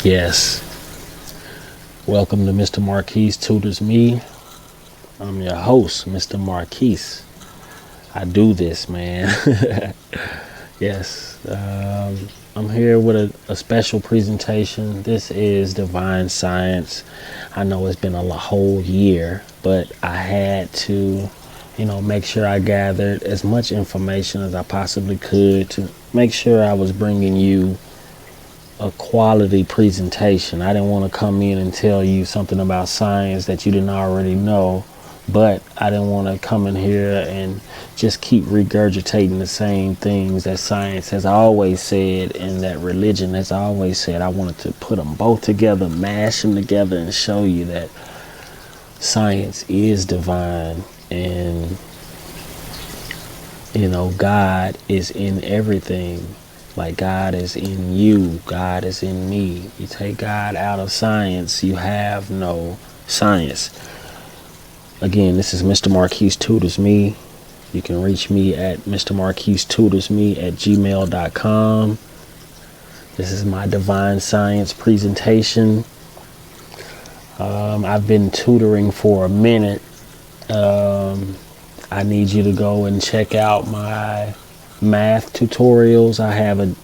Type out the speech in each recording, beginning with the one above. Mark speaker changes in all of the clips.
Speaker 1: Yes. Welcome to Mr. Marquise Tutors Me. I'm your host, Mr. Marquise. I do this, man. Yes. I'm here with a special presentation. This is Divine Science. I know it's been a whole year, but I had to, make sure I gathered as much information as I possibly could to make sure I was bringing you a quality presentation. I didn't want to come in and tell you something about science that you didn't already know, but I didn't want to come in here and just keep regurgitating the same things that science has always said and that religion has always said. I wanted to put them both together, mash them together, and show you that science is divine, and God is in everything. Like, God is in you, God is in me. You take God out of science, you have no science. Again, this is Mr. Marquise Tutors Me. You can reach me at mrmarquisetutorsme@gmail.com. This is my Divine Science presentation. I've been tutoring for a minute. I need you to go and check out my math tutorials. I have a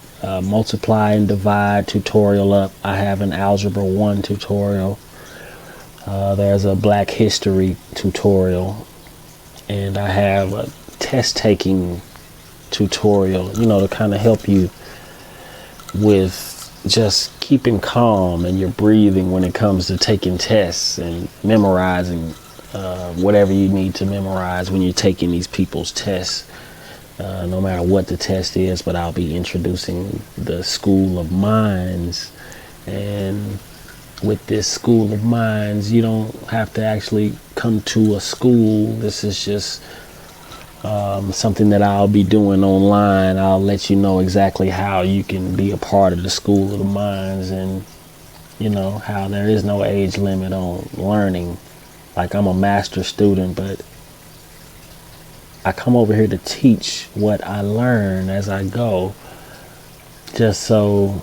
Speaker 1: multiply and divide tutorial up. I have an algebra 1 tutorial. There's a black history tutorial, and I have a test taking tutorial, to kind of help you with just keeping calm and your breathing when it comes to taking tests and memorizing whatever you need to memorize when you're taking these people's tests. No matter what the test is, but I'll be introducing the School of Minds. And with this School of Minds, you don't have to actually come to a school. This is just something that I'll be doing online. I'll let you know exactly how you can be a part of the School of the Minds, and how there is no age limit on learning. Like, I'm a master student, but I come over here to teach what I learn as I go, just so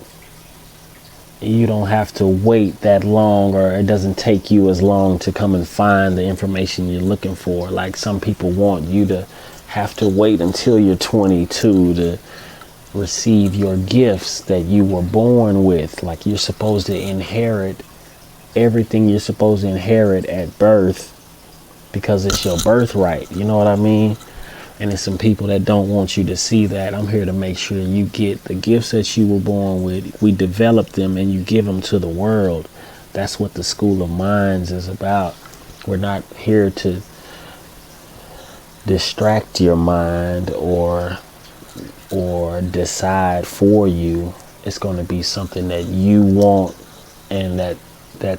Speaker 1: you don't have to wait that long, or it doesn't take you as long to come and find the information you're looking for. Like, some people want you to have to wait until you're 22 to receive your gifts that you were born with. Like, you're supposed to inherit everything you're supposed to inherit at birth because it's your birthright. You know what I mean? And there's some people that don't want you to see that. I'm here to make sure you get the gifts that you were born with. We develop them and you give them to the world. That's what the School of Minds is about. We're not here to distract your mind or decide for you. It's going to be something that you want and that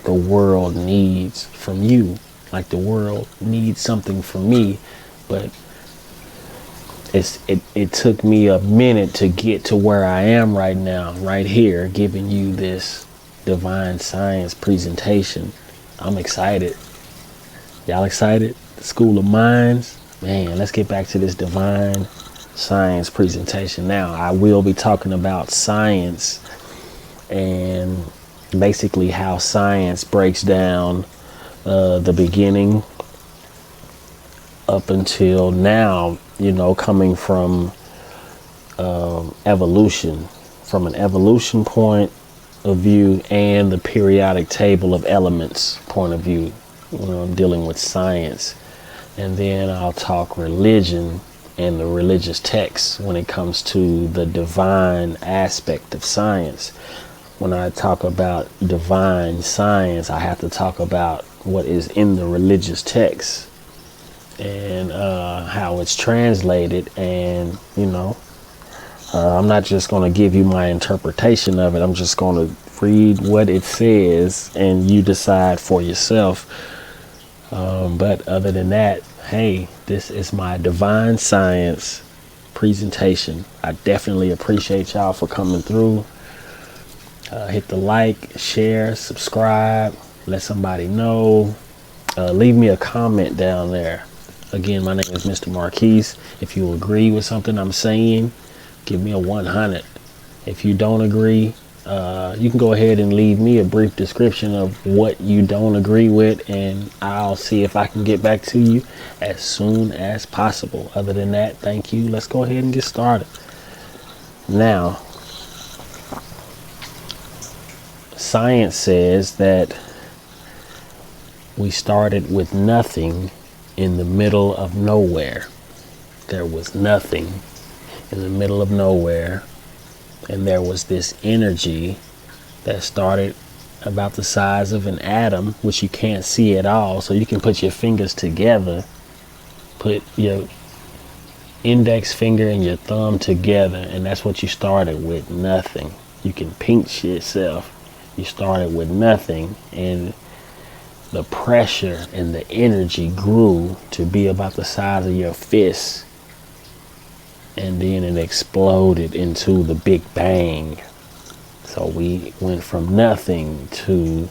Speaker 1: the world needs from you. Like, the world needs something from me, but it took me a minute to get to where I am right now, right here, giving you this Divine Science presentation. I'm excited. Y'all excited? The School of Minds? Man, let's get back to this Divine Science presentation. Now, I will be talking about science and basically how science breaks down the beginning up until now, coming from evolution, from an evolution point of view and the periodic table of elements point of view, dealing with science. And then I'll talk religion and the religious texts when it comes to the divine aspect of science. When I talk about divine science, I have to talk about what is in the religious texts and how it's translated. And I'm not just going to give you my interpretation of it. I'm just going to read what it says and you decide for yourself. But other than that, hey, this is my Divine Science presentation. I definitely appreciate y'all for coming through. Hit the like, share, subscribe, let somebody know. Leave me a comment down there. Again, my name is Mr. Marquise. If you agree with something I'm saying, give me a 100. If you don't agree, You can go ahead and leave me a brief description of what you don't agree with, and I'll see if I can get back to you as soon as possible. Other than that, thank you. Let's go ahead and get started. Now, science says that we started with nothing in the middle of nowhere. There was nothing in the middle of nowhere, and there was this energy that started about the size of an atom, which you can't see at all. So you can put your fingers together, put your index finger and your thumb together, and that's what you started with, nothing. You can pinch yourself. You started with nothing, and the pressure and the energy grew to be about the size of your fist, and then it exploded into the Big Bang. So we went from nothing to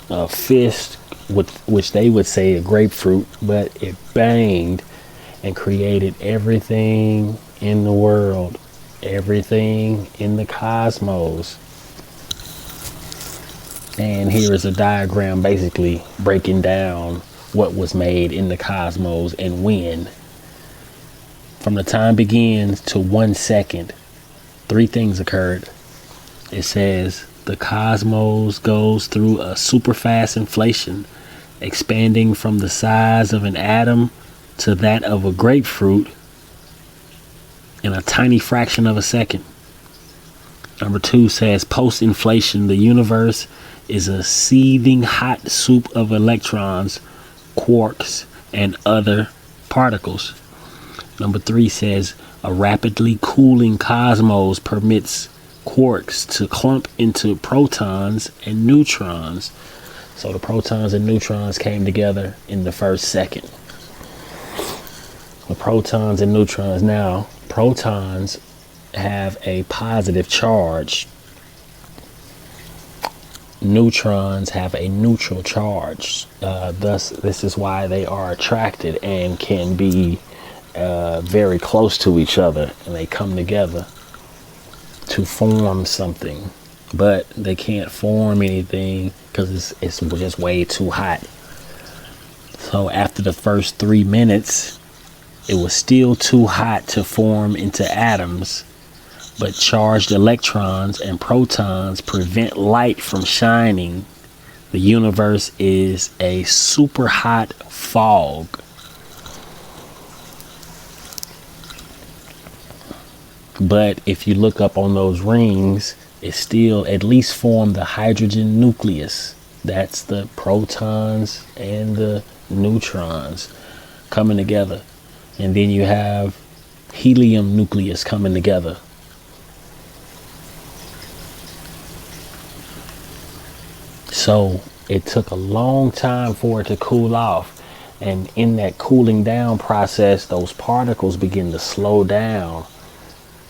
Speaker 1: a fist, which they would say a grapefruit, but it banged and created everything in the world, everything in the cosmos. And here is a diagram basically breaking down what was made in the cosmos and when. From the time begins to 1 second, 3 things occurred. It says the cosmos goes through a super fast inflation, expanding from the size of an atom to that of a grapefruit in a tiny fraction of a second. Number 2 says post-inflation, the universe is a seething hot soup of electrons, quarks, and other particles. Number 3 says a rapidly cooling cosmos permits quarks to clump into protons and neutrons. So the protons and neutrons came together in the first second. The protons and neutrons. Now, protons have a positive charge. Neutrons have a neutral charge. Thus, this is why they are attracted and can be very close to each other, and they come together to form something, but they can't form anything because it's just way too hot. So after the first 3 minutes, it was still too hot to form into atoms, but charged electrons and protons prevent light from shining. The universe is a super hot fog. But if you look up on those rings, it still at least formed the hydrogen nucleus. That's the protons and the neutrons coming together. And then you have helium nucleus coming together. So it took a long time for it to cool off. And in that cooling down process, those particles begin to slow down.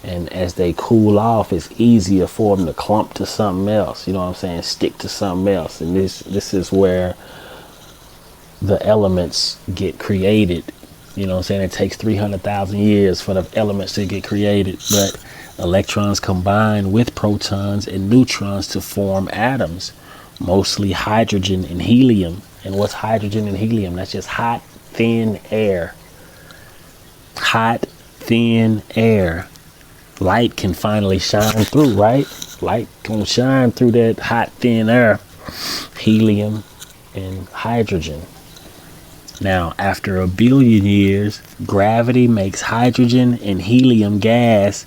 Speaker 1: And as they cool off, it's easier for them to clump to something else. You know what I'm saying? Stick to something else. And this is where the elements get created. You know what I'm saying? It takes 300,000 years for the elements to get created. But electrons combine with protons and neutrons to form atoms, mostly hydrogen and helium. And what's hydrogen and helium? That's just hot, thin air. Hot, thin air. Light can finally shine through, right? Light can shine through that hot, thin air. Helium and hydrogen. Now, after a billion years, gravity makes hydrogen and helium gas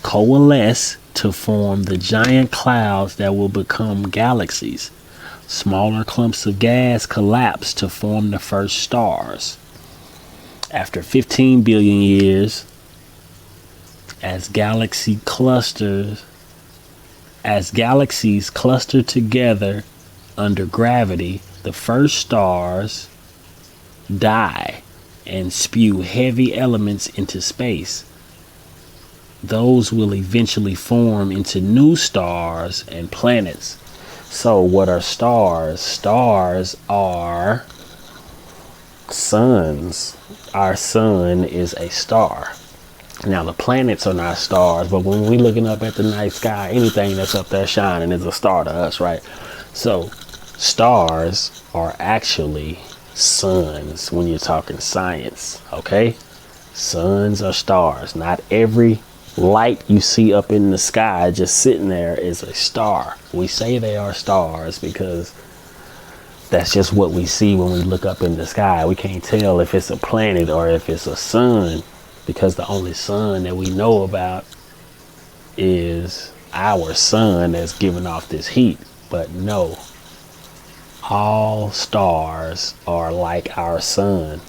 Speaker 1: coalesce to form the giant clouds that will become galaxies. Smaller clumps of gas collapse to form the first stars. After 15 billion years, as galaxies cluster together under gravity, the first stars die and spew heavy elements into space. Those will eventually form into new stars and planets. So what are stars? Stars are suns. Our sun is a star. Now the planets are not stars, but when we looking up at the night sky, anything that's up there shining is a star to us, right? So stars are actually suns when you're talking science, okay? Suns are stars. Not every light you see up in the sky just sitting there is a star. We say they are stars because that's just what we see when we look up in the sky. We can't tell if it's a planet or if it's a sun, because the only sun that we know about is our sun that's giving off this heat. But no, all stars are like our sun.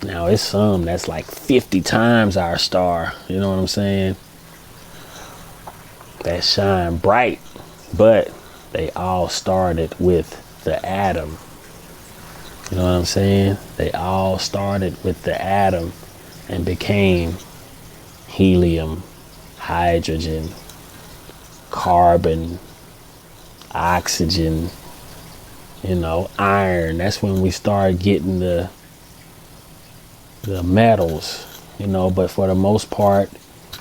Speaker 1: Now it's some that's like 50 times our star, you know what I'm saying, that shine bright, but they all started with the atom. You know what I'm saying? They all started with the atom and became helium, hydrogen, carbon, oxygen, iron. That's when we started getting the metals, but for the most part,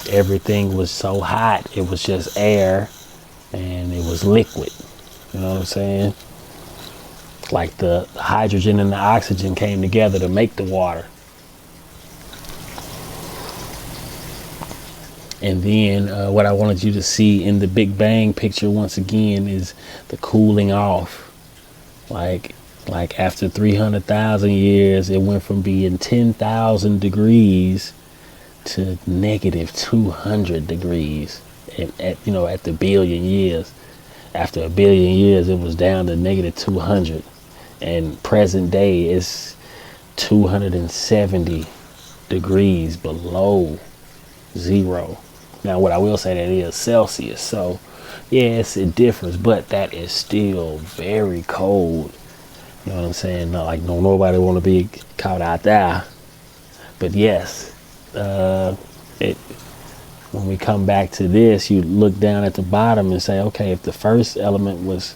Speaker 1: everything was so hot. It was just air and it was liquid. You know what I'm saying? Like the hydrogen and the oxygen came together to make the water. And then what I wanted you to see in the Big Bang picture once again is the cooling off. Like after 300,000 years, it went from being 10,000 degrees to negative 200 degrees at the billion years. After a billion years, it was down to negative 200. And present day is 270 degrees below zero. Now, what I will say, that is Celsius. So, yes, it differs, but that is still very cold. You know what I'm saying? Not like nobody want to be caught out there. But yes, when we come back to this, you look down at the bottom and say, okay, if the first element was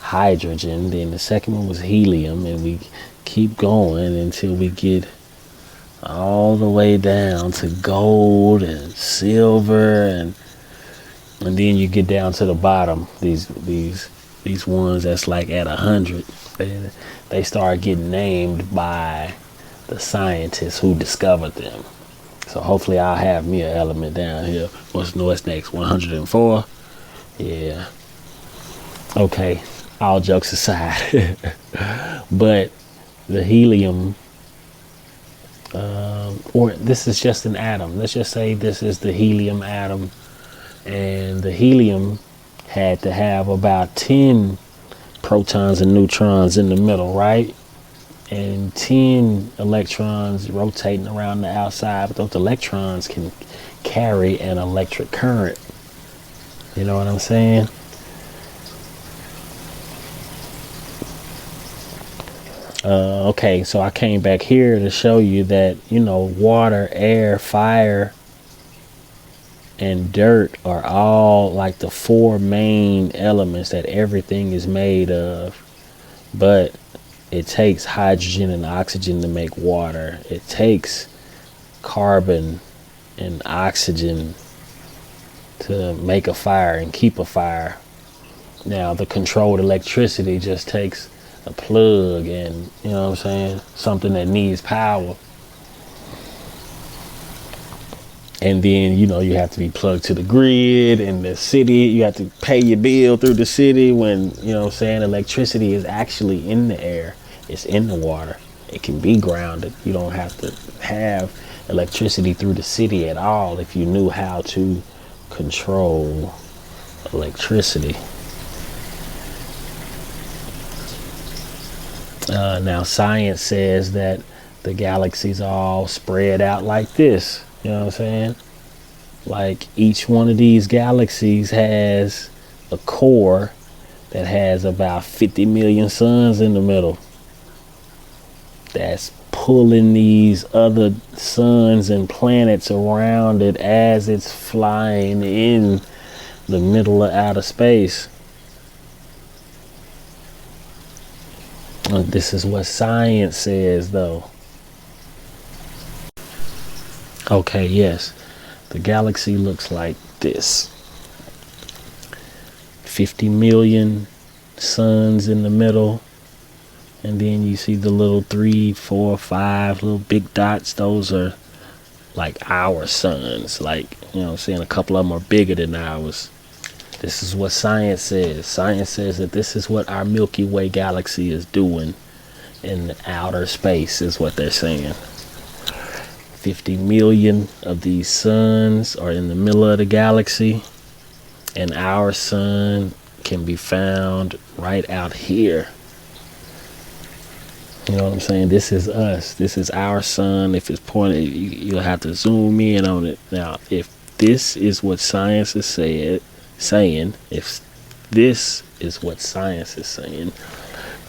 Speaker 1: hydrogen, then the second one was helium, and we keep going until we get all the way down to gold and silver, and then you get down to the bottom, these ones that's like at 100. They start getting named by the scientists who discovered them. So hopefully I'll have me an element down here. What's next? 104? Yeah. Okay, all jokes aside. But the helium, or this is just an atom. Let's just say this is the helium atom. And the helium had to have about 10 protons and neutrons in the middle, right? And 10 electrons rotating around the outside. But those electrons can carry an electric current. You know what I'm saying? Okay, so I came back here to show you that, water, air, fire, and dirt are all like the four main elements that everything is made of. But it takes hydrogen and oxygen to make water. It takes carbon and oxygen to make a fire and keep a fire. Now, the controlled electricity just takes a plug and, something that needs power. And then, you have to be plugged to the grid, and the city, you have to pay your bill through the city when, electricity is actually in the air. It's in the water. It can be grounded. You don't have to have electricity through the city at all if you knew how to control electricity. Now, science says that the galaxies are all spread out like this. You know what I'm saying? Like each one of these galaxies has a core that has about 50 million suns in the middle. That's pulling these other suns and planets around it as it's flying in the middle of outer space. This is what science says, though. Okay, yes. The galaxy looks like this. 50 million suns in the middle. And then you see the little 3, 4, 5 little big dots. Those are like our suns. Like, you know what I'm saying? A couple of them are bigger than ours. This is what science says. Science says that this is what our Milky Way galaxy is doing in outer space, is what they're saying. 50 million of these suns are in the middle of the galaxy, and our sun can be found right out here. You know what I'm saying? This is us. This is our sun. If it's pointed, you'll have to zoom in on it. Now, if this is what science is saying, if this is what science is saying,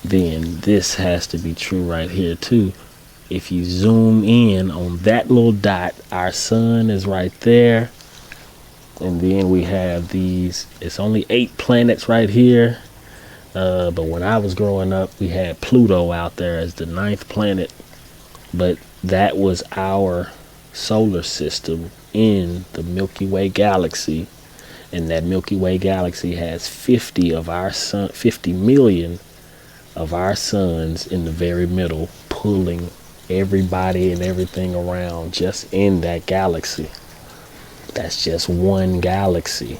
Speaker 1: then this has to be true right here too. If you zoom in on that little dot, our sun is right there. And then we have these, it's only 8 planets right here. But when I was growing up, we had Pluto out there as the 9th planet. But that was our solar system in the Milky Way galaxy. And that Milky Way galaxy has 50 million of our suns in the very middle, pulling everybody and everything around just in that galaxy. That's just one galaxy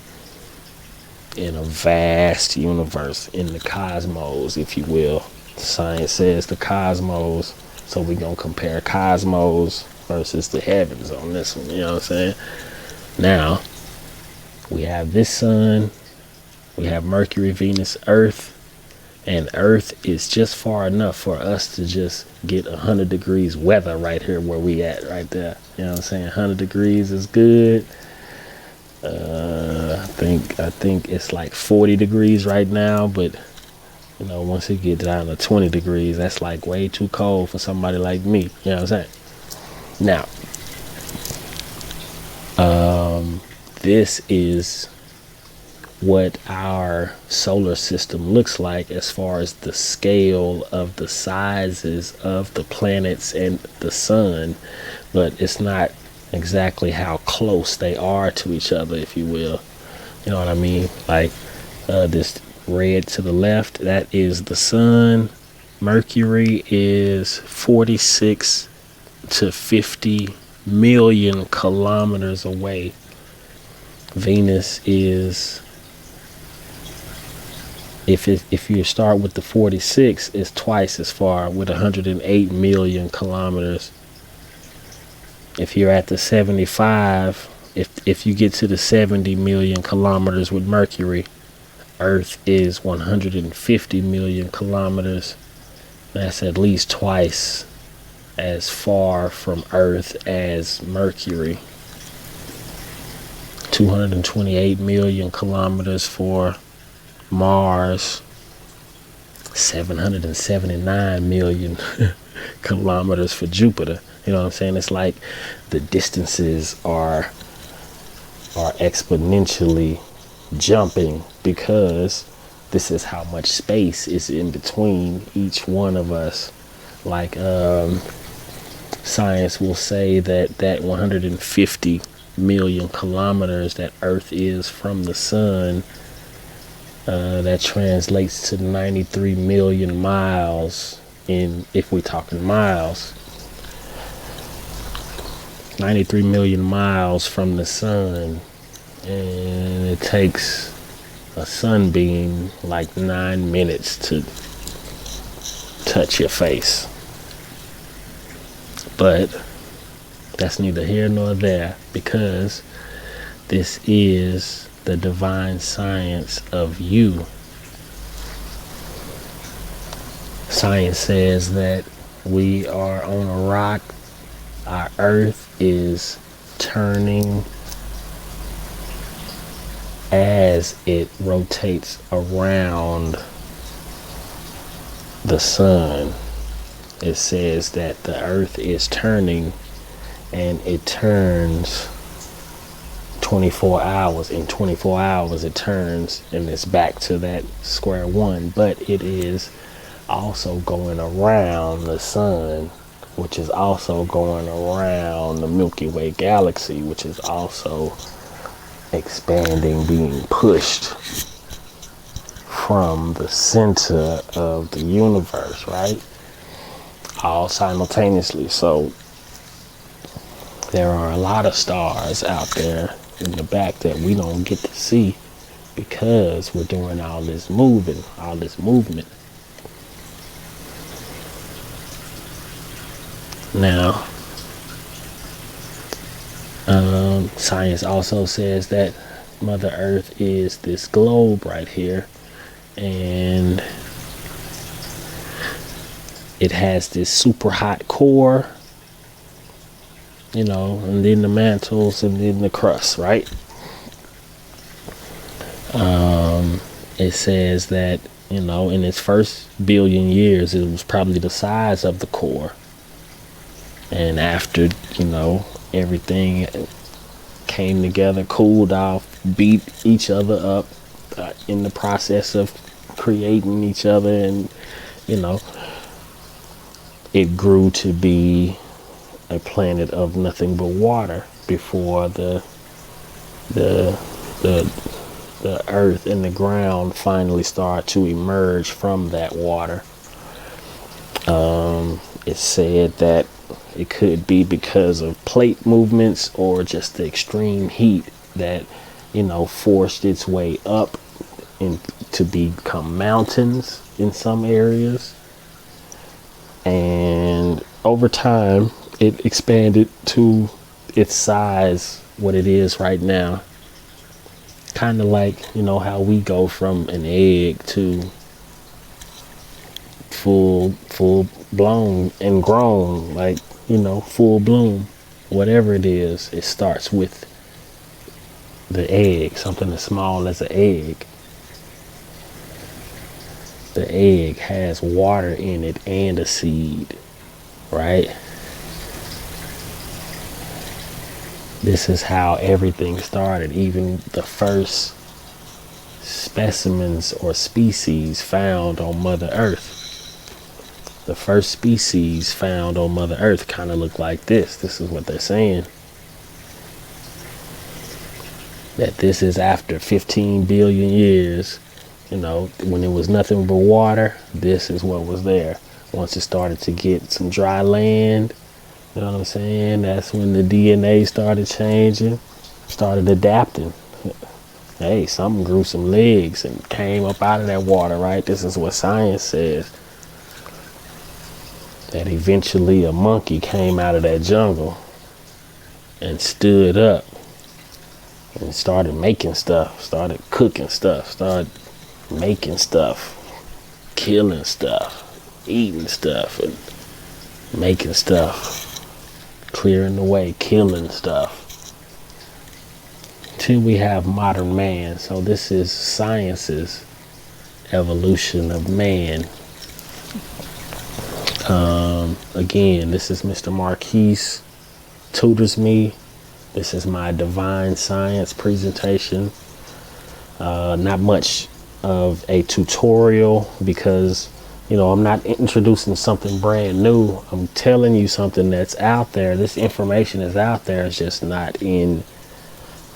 Speaker 1: in a vast universe, in the cosmos, if you will. Science says the cosmos, so we're gonna compare cosmos versus the heavens on this one. You know what I'm saying? Now we have this sun, we have Mercury, Venus, Earth, and Earth is just far enough for us to just get 100 degrees weather right here where we at right there. You know what I'm saying? 100 degrees is good. I think it's like 40 degrees right now, but you know, once it gets down to 20 degrees, that's like way too cold for somebody like me. You know what I'm saying? Now, this is what our solar system looks like as far as the scale of the sizes of the planets and the sun, but it's not exactly how close they are to each other, if you will. You know what I mean? Like this red to the left, that is the sun. Mercury is 46 to 50 million kilometers away. Venus is, if you start with the 46, it's twice as far with 108 million kilometers. If you're at the 75, if you get to the 70 million kilometers with Mercury, Earth is 150 million kilometers. That's at least twice as far from Earth as Mercury. 228 million kilometers for Mars. 779 million kilometers for Jupiter. You know what I'm saying? It's like the distances are exponentially jumping because this is how much space is in between each one of us. Like science will say that 150 million kilometers that Earth is from the sun, that translates to 93 million miles if we're talking miles. 93 million miles from the sun, and it takes a sunbeam like 9 minutes to touch your face. But that's neither here nor there, because this is the divine science of you. Science says that we are on a rock. Our Earth is turning as it rotates around the sun. It says that the Earth is turning, and it turns 24 hours. In 24 hours it turns, and it's back to that square one. But it is also going around the sun which is also going around the Milky Way galaxy, which is also expanding, being pushed from the center of the universe, right? All simultaneously. So there are a lot of stars out there in the back that we don't get to see because we're doing all this moving, all this movement. Now, science also says that Mother Earth is this globe right here, and it has this super hot core, and then the mantles and then the crust, right? It says that, in its first billion years, it was probably the size of the core. And after, everything came together, cooled off, beat each other up in the process of creating each other, and, it grew to be a planet of nothing but water before the earth and the ground finally start to emerge from that water. It said that it could be because of plate movements or just the extreme heat that, forced its way up to become mountains in some areas. And over time, it expanded to its size, what it is right now. Kind of like, how we go from an egg to full blown and grown, like, full bloom. Whatever it is, it starts with the egg, something as small as an egg. The egg has water in it and a seed, right? This is how everything started. Even the first specimens or species found on Mother Earth. The first species found on Mother Earth kind of look like this. This is what they're saying. That this is after 15 billion years, when it was nothing but water, this is what was there. Once it started to get some dry land, you know what I'm saying? That's when the DNA started changing, started adapting. Hey, something grew some legs and came up out of that water, right? This is what science says. That eventually a monkey came out of that jungle and stood up and started making stuff, started cooking stuff, started making stuff, killing stuff, eating stuff, and making stuff, clearing the way, killing stuff, till we have modern man. So this is science's evolution of man. Again, this is Mr. Marquise Tutors Me. This is my divine science presentation. Not much of a tutorial because, I'm not introducing something brand new. I'm telling you something that's out there. This information is out there. It's just not in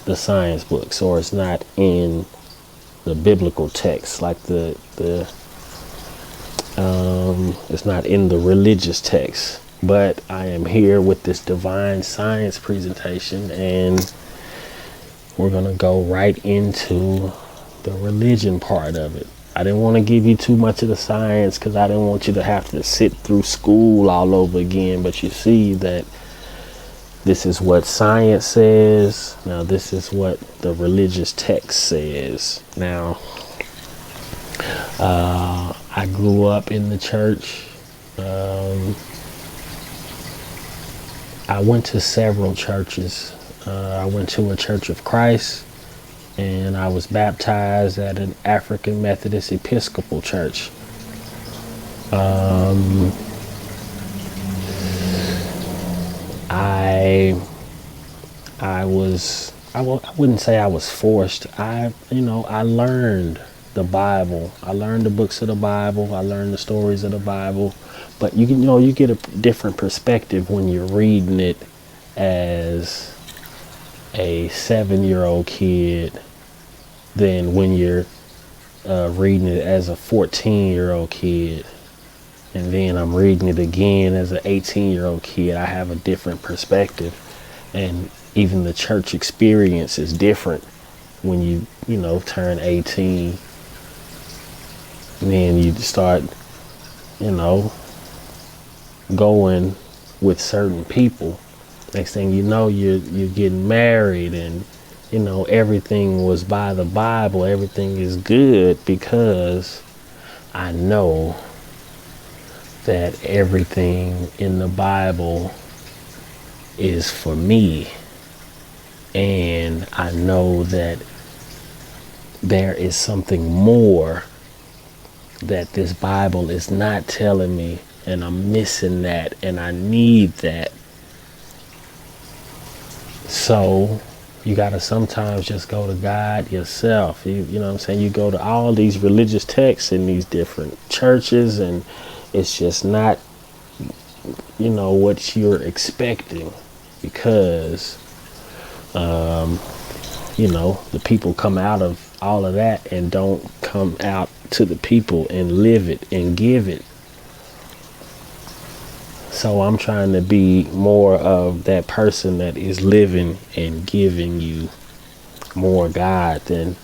Speaker 1: the science books, or it's not in the biblical text, like it's not in the religious text. But I am here with this divine science presentation, and we're gonna go right into the religion part of it. I didn't want to give you too much of the science because I didn't want you to have to sit through school all over again. But you see that this is what science says. Now this is what the religious text says. Now, I grew up in the church. I went to several churches. I went to a Church of Christ, and I was baptized at an African Methodist Episcopal church. I wouldn't say I was forced. I learned the Bible. I learned the books of the Bible. I learned the stories of the Bible. But you get a different perspective when you're reading it as a 7-year-old kid than when you're reading it as a 14-year-old kid. And then I'm reading it again as an 18-year-old kid. I have a different perspective. And even the church experience is different when you turn 18. And then you start, going with certain people. Next thing you know, you're getting married, and everything was by the Bible. Everything is good because I know that everything in the Bible is for me. And I know that there is something more that this Bible is not telling me, and I'm missing that, and I need that. So you gotta sometimes just go to God yourself. You know what I'm saying? You go to all these religious texts in these different churches, and it's just not, what you're expecting, because, the people come out of all of that and don't come out to the people and live it and give it. So I'm trying to be more of that person that is living and giving you more God than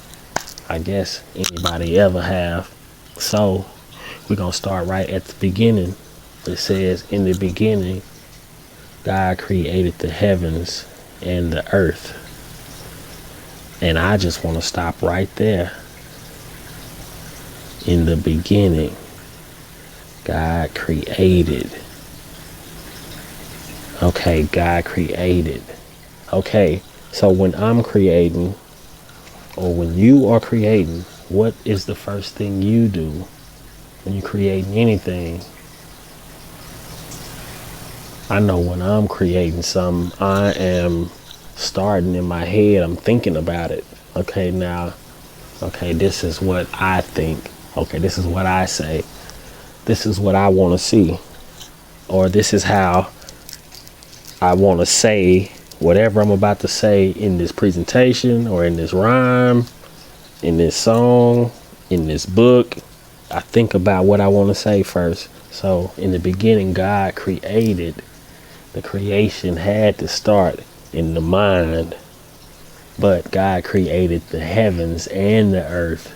Speaker 1: I guess anybody ever have. So we're going to start right at the beginning. It says, in the beginning, God created the heavens and the earth. And I just want to stop right there. In the beginning, God created. Okay, God created. Okay, so when I'm creating, or when you are creating, what is the first thing you do when you're creating anything? I know when I'm creating something, I am starting in my head, I'm thinking about it. Okay, this is what I think. Okay, this is what I say. This is what I want to see. Or this is how I want to say whatever I'm about to say in this presentation, or in this rhyme, in this song, in this book. I think about what I want to say first. So in the beginning, God created. The creation had to start in the mind, but God created the heavens and the earth.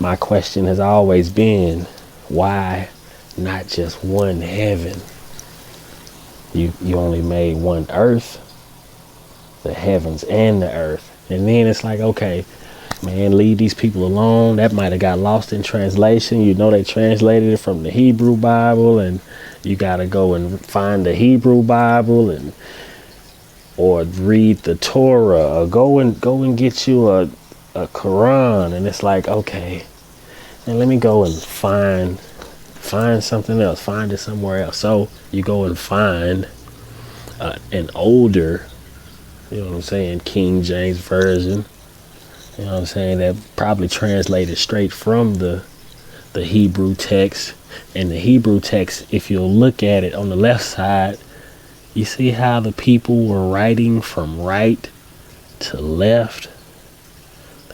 Speaker 1: My question has always been, why not just one heaven? You only made one earth, the heavens and the earth. And then it's like, okay, man, leave these people alone. That might have got lost in translation. They translated it from the Hebrew Bible, and you got to go and find the Hebrew Bible, or read the Torah, or go and get you a Quran. And it's like, okay, and let me go and find something else, find it somewhere else. So you go and find an older, King James Version, that probably translated straight from the Hebrew text. And the Hebrew text, if you'll look at it on the left side, you see how the people were writing from right to left.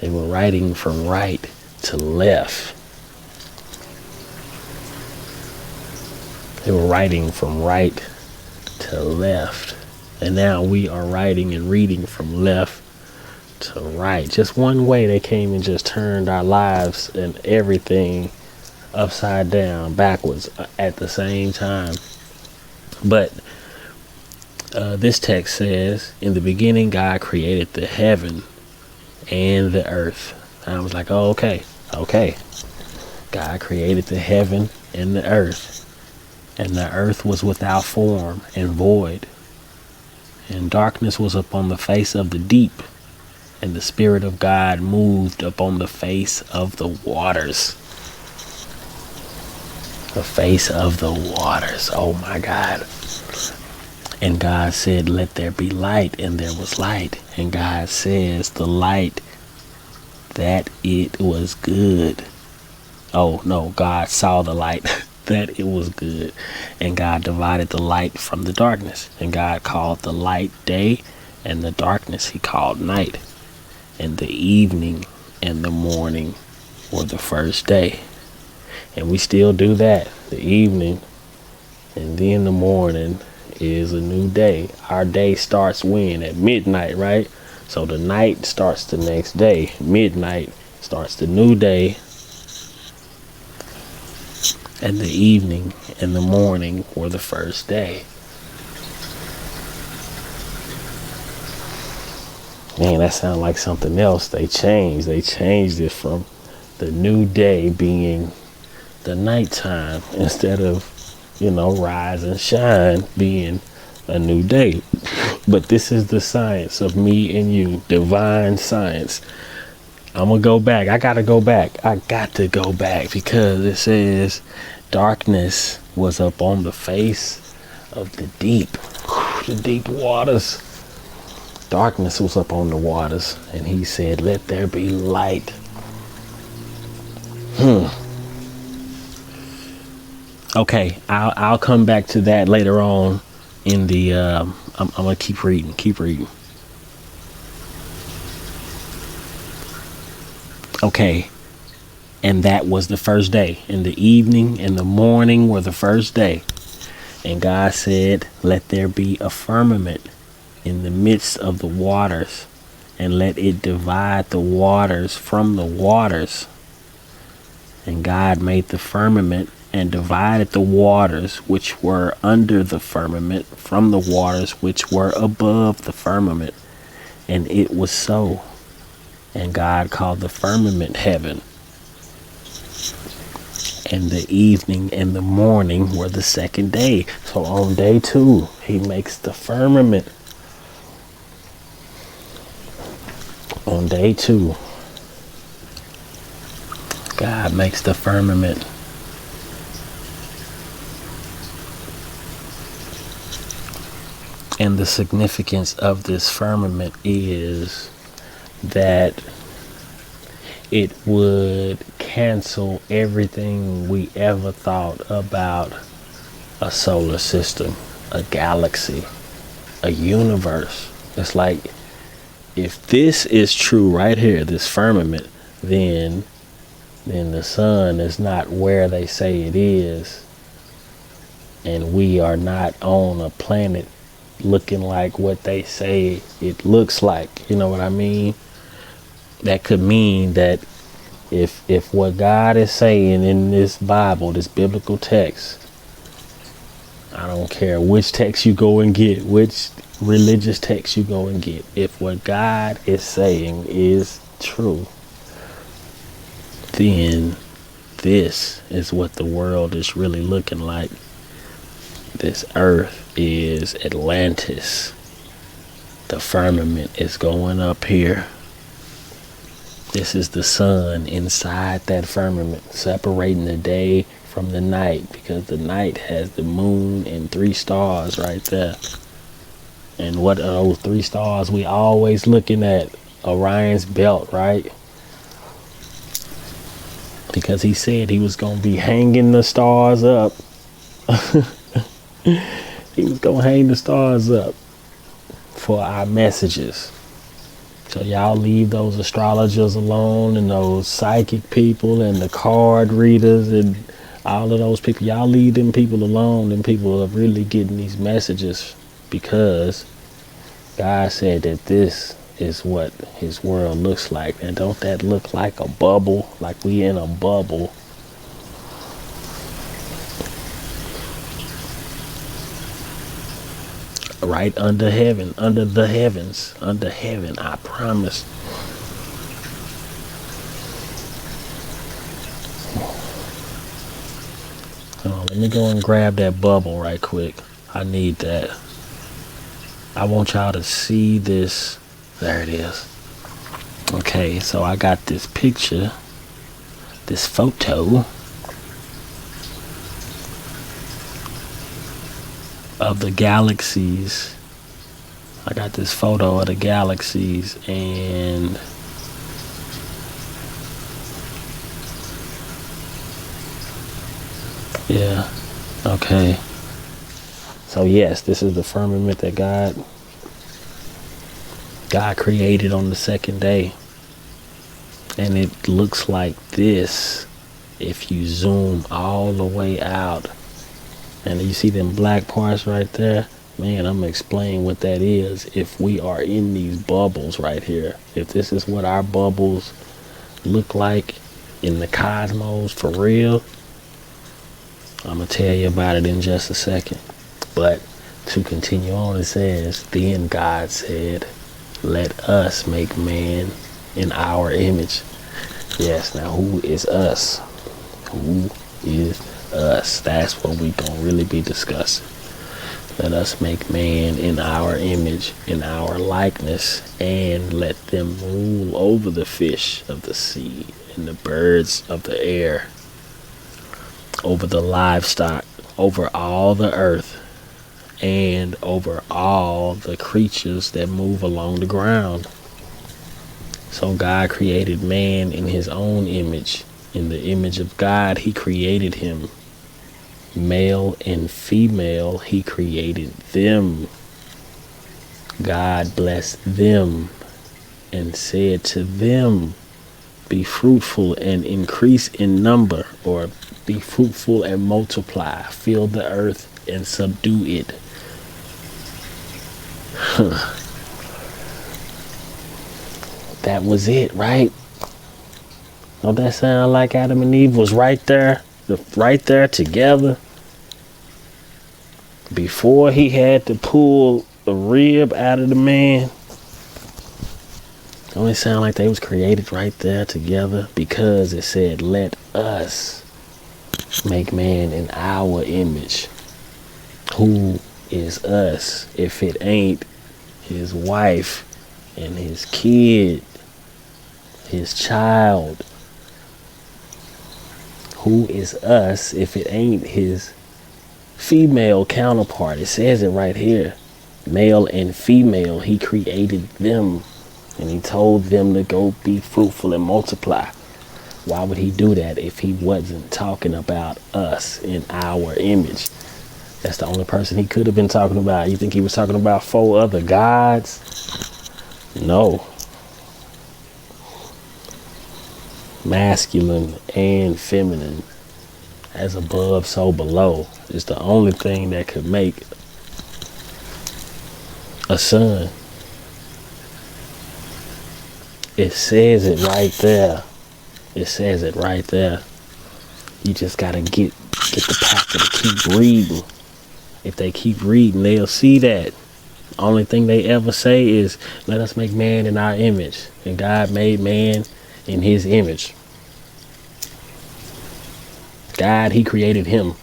Speaker 1: They were writing from right to left. They were writing from right to left. And now we are writing and reading from left to right. Just one way. They came and just turned our lives and everything upside down, backwards at the same time. But this text says, in the beginning, God created the heaven and the earth. And I was like, oh, okay. God created the heaven and the earth. And the earth was without form and void. And darkness was upon the face of the deep. And the Spirit of God moved upon the face of the waters. The face of the waters. Oh my God. And God said, let there be light. And there was light. And God says the light that it was good. Oh no, God saw the light that it was good. And God divided the light from the darkness. And God called the light day, and the darkness he called night. And the evening and the morning were the first day. And we still do that. The evening and then the morning is a new day. Our day starts when? At midnight, right? So the night starts the next day. Midnight starts the new day. And the evening and the morning were the first day. Man, that sounds like something else. They changed it from the new day being the nighttime instead of, rise and shine being a new day. But this is the science of me and you, divine science. I'm gonna go back. I got to go back because it says darkness was up on the face of the deep waters. Darkness was up on the waters, and he said, let there be light. Okay, I'll come back to that later on in the I'm gonna keep reading. Okay, and that was the first day. And the evening and the morning were the first day. And God said, let there be a firmament in the midst of the waters, and let it divide the waters from the waters. And God made the firmament and divided the waters which were under the firmament from the waters which were above the firmament. And it was so. And God called the firmament heaven. And the evening and the morning were the second day. So on day 2, he makes the firmament. On day 2, God makes the firmament. And the significance of this firmament is that it would cancel everything we ever thought about a solar system, a galaxy, a universe. It's like, if this is true right here, this firmament, then the sun is not where they say it is, and we are not on a planet looking like what they say it looks like. You know what I mean? That could mean that if what God is saying in this Bible, this biblical text, I don't care which text you go and get, which religious text you go and get, if what God is saying is true, then this is what the world is really looking like. This earth is Atlantis. The firmament is going up here. This is the sun inside that firmament, separating the day from the night, because the night has the moon and 3 stars right there. And what are those 3 stars we always looking at? Orion's belt, right? Because he said he was going to be hanging the stars up. He was going to hang the stars up for our messages. So y'all leave those astrologers alone, and those psychic people and the card readers and all of those people. Y'all leave them people alone. Them people are really getting these messages, because God said that this is what his world looks like. And don't that look like a bubble? Like we in a bubble. Right under heaven, under the heavens, under heaven, I promise. Let me go and grab that bubble right quick. I need that. I want y'all to see this. There it is. Okay, so I got this picture, this photo of the galaxies. I got this photo of the galaxies, and Yeah. Okay. So yes, this is the firmament that God created on the second day. And it looks like this if you zoom all the way out. And you see them black parts right there? Man, I'm going to explain what that is if we are in these bubbles right here. If this is what our bubbles look like in the cosmos for real, I'm going to tell you about it in just a second. But to continue on, it says, then God said, let us make man in our image. Yes, now who is us? Who is us? That's what we gonna really be discussing. Let us make man in our image, in our likeness, and let them rule over the fish of the sea and the birds of the air, over the livestock, over all the earth, and over all the creatures that move along the ground. So God created man in his own image. In the image of God, he created him. Male and female, he created them. God blessed them and said to them, be fruitful and increase in number, or be fruitful and multiply, fill the earth and subdue it. That was it, right? Don't that sound like Adam and Eve was right there together? Before he had to pull a rib out of the man. Don't it sound like they was created right there together? Because it said, let us make man in our image. Who is us if it ain't his wife and his kid, his child? Who is us if it ain't his female counterpart? It says it right here. Male and female, he created them. And he told them to go be fruitful and multiply. Why would he do that if he wasn't talking about us in our image? That's the only person he could have been talking about. You think he was talking about 4 other gods? No. Masculine and feminine, as above, so below, is the only thing that could make a son. It says it right there. It says it right there. You just gotta get the packer to keep reading. If they keep reading, they'll see that. Only thing they ever say is, let us make man in our image. And God made man in his image. God, he created him.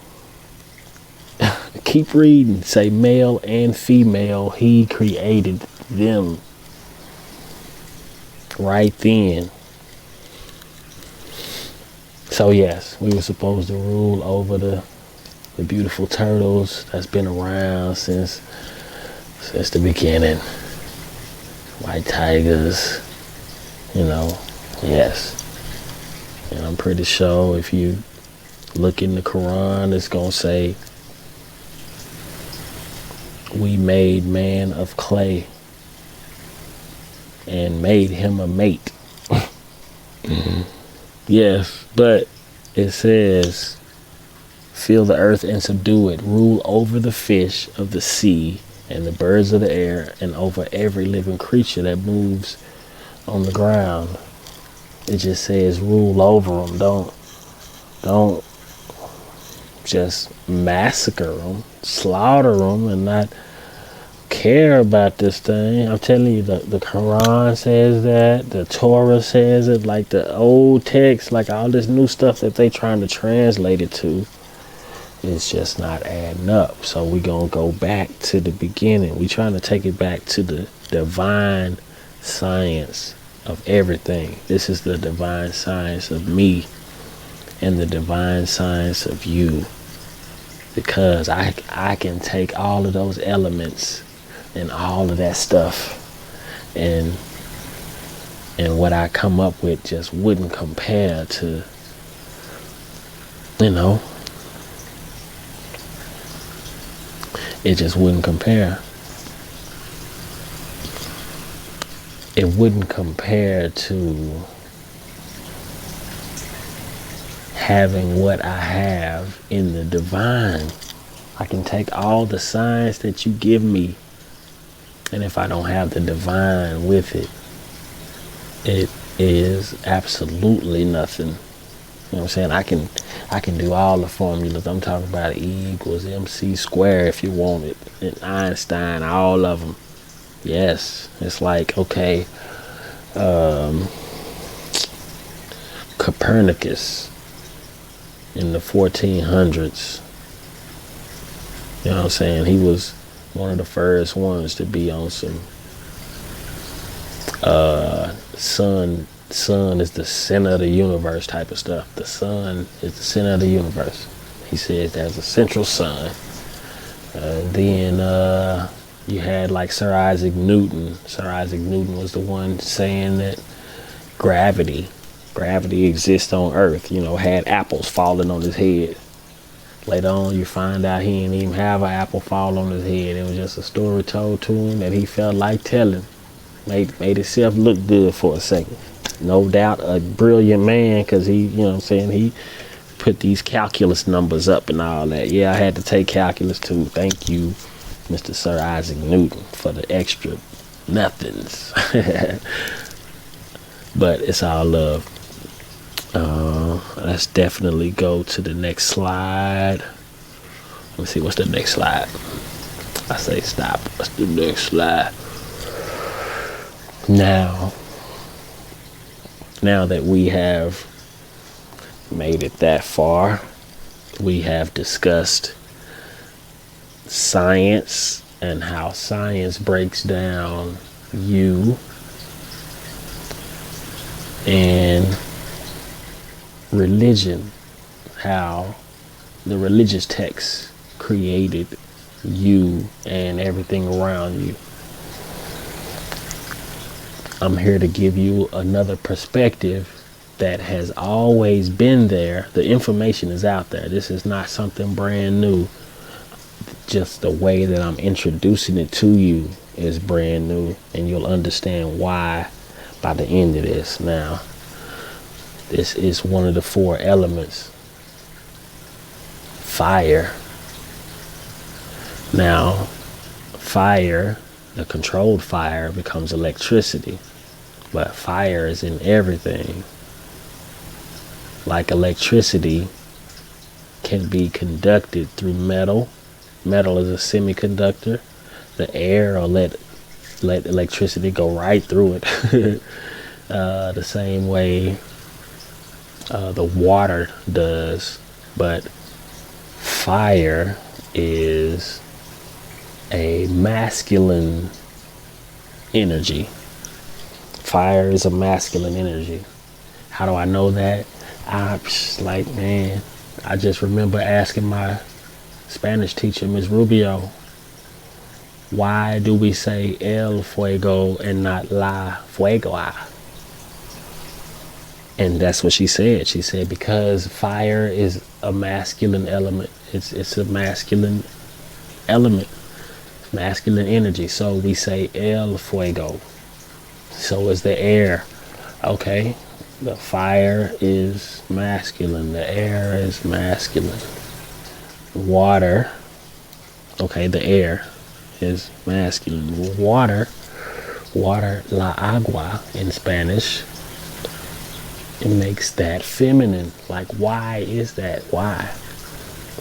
Speaker 1: Keep reading. Say male and female, he created them. Right then. So yes, we were supposed to rule over the beautiful turtles that's been around since the beginning. White tigers, yes. And I'm pretty sure if you look in the Quran, it's gonna say, we made man of clay and made him a mate. Yes, but it says, fill the earth and subdue it, rule over the fish of the sea and the birds of the air, and over every living creature that moves on the ground. It just says rule over them. Don't just massacre them, slaughter them, and not care about this thing. I'm telling you, the Quran says that, the Torah says it, like the old text, like all this new stuff that they trying to translate it to, it's just not adding up. So we gonna go back to the beginning. We trying to take it back to the divine science of everything. This is the divine science of me and the divine science of you, because I can take all of those elements and all of that stuff, and what I come up with just wouldn't compare to It just wouldn't compare. It wouldn't compare to having what I have in the divine. I can take all the signs that you give me, and if I don't have the divine with it, it is absolutely nothing. You know what I'm saying? I can do all the formulas. I'm talking about E equals MC squared if you want it. And Einstein, all of them. Yes. It's like, okay, Copernicus in the 1400s. You know what I'm saying? He was one of the first ones to be on some sun is the center of the universe type of stuff. The sun is the center of the universe. He says there's a central sun. Then you had like Sir Isaac Newton. Sir Isaac Newton was the one saying that gravity exists on Earth. You know, had apples falling on his head. Later on, you find out he didn't even have an apple fall on his head. It was just a story told to him that he felt like telling. Made himself look good for a second. No doubt a brilliant man, because he, you know what I'm saying, he put these calculus numbers up and all that. Yeah, I had to take calculus too. Thank you, Mr. Sir Isaac Newton, for the extra nothings. But it's all love. Let's definitely go to the next slide. Let me see, what's the next slide? I say stop. What's the next slide? Now that we have made it that far, we have discussed science and how science breaks down you, and religion, how the religious texts created you and everything around you. I'm here to give you another perspective that has always been there. The information is out there. This is not something brand new. Just the way that I'm introducing it to you is brand new, and you'll understand why by the end of this. Now, this is one of the four elements. Fire. Now, fire, the controlled fire, becomes electricity. But fire is in everything. Like electricity can be conducted through metal. Metal is a semiconductor. The air will let electricity go right through it. The same way the water does. But fire is a masculine energy. Fire is a masculine energy. How do I know that? I just remember asking my Spanish teacher, Miss Rubio, why do we say el fuego and not la fuego? And that's what she said. She said, because fire is a masculine element. It's a masculine element, masculine energy. So we say el fuego. So is the air. Okay, the fire is masculine. The air is masculine. Water. Okay, the air is masculine. Water, la agua in Spanish, it makes that feminine. Like, why is that? Why?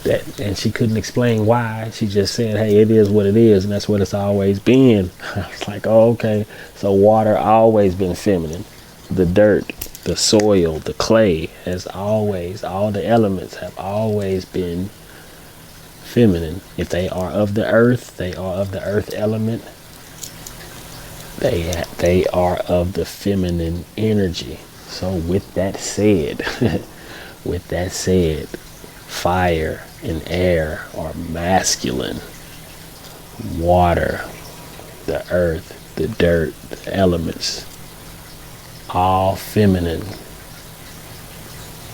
Speaker 1: That, and she couldn't explain why. She just said, hey, it is what it is, and that's what it's always been. I was like, oh, okay. So water always been feminine. The dirt, the soil, the clay has always, all the elements have always been feminine. If they are of the earth, they are of the earth element. They are of the feminine energy. So with that said, fire and air are masculine. Water, the earth, the dirt, the elements, all feminine.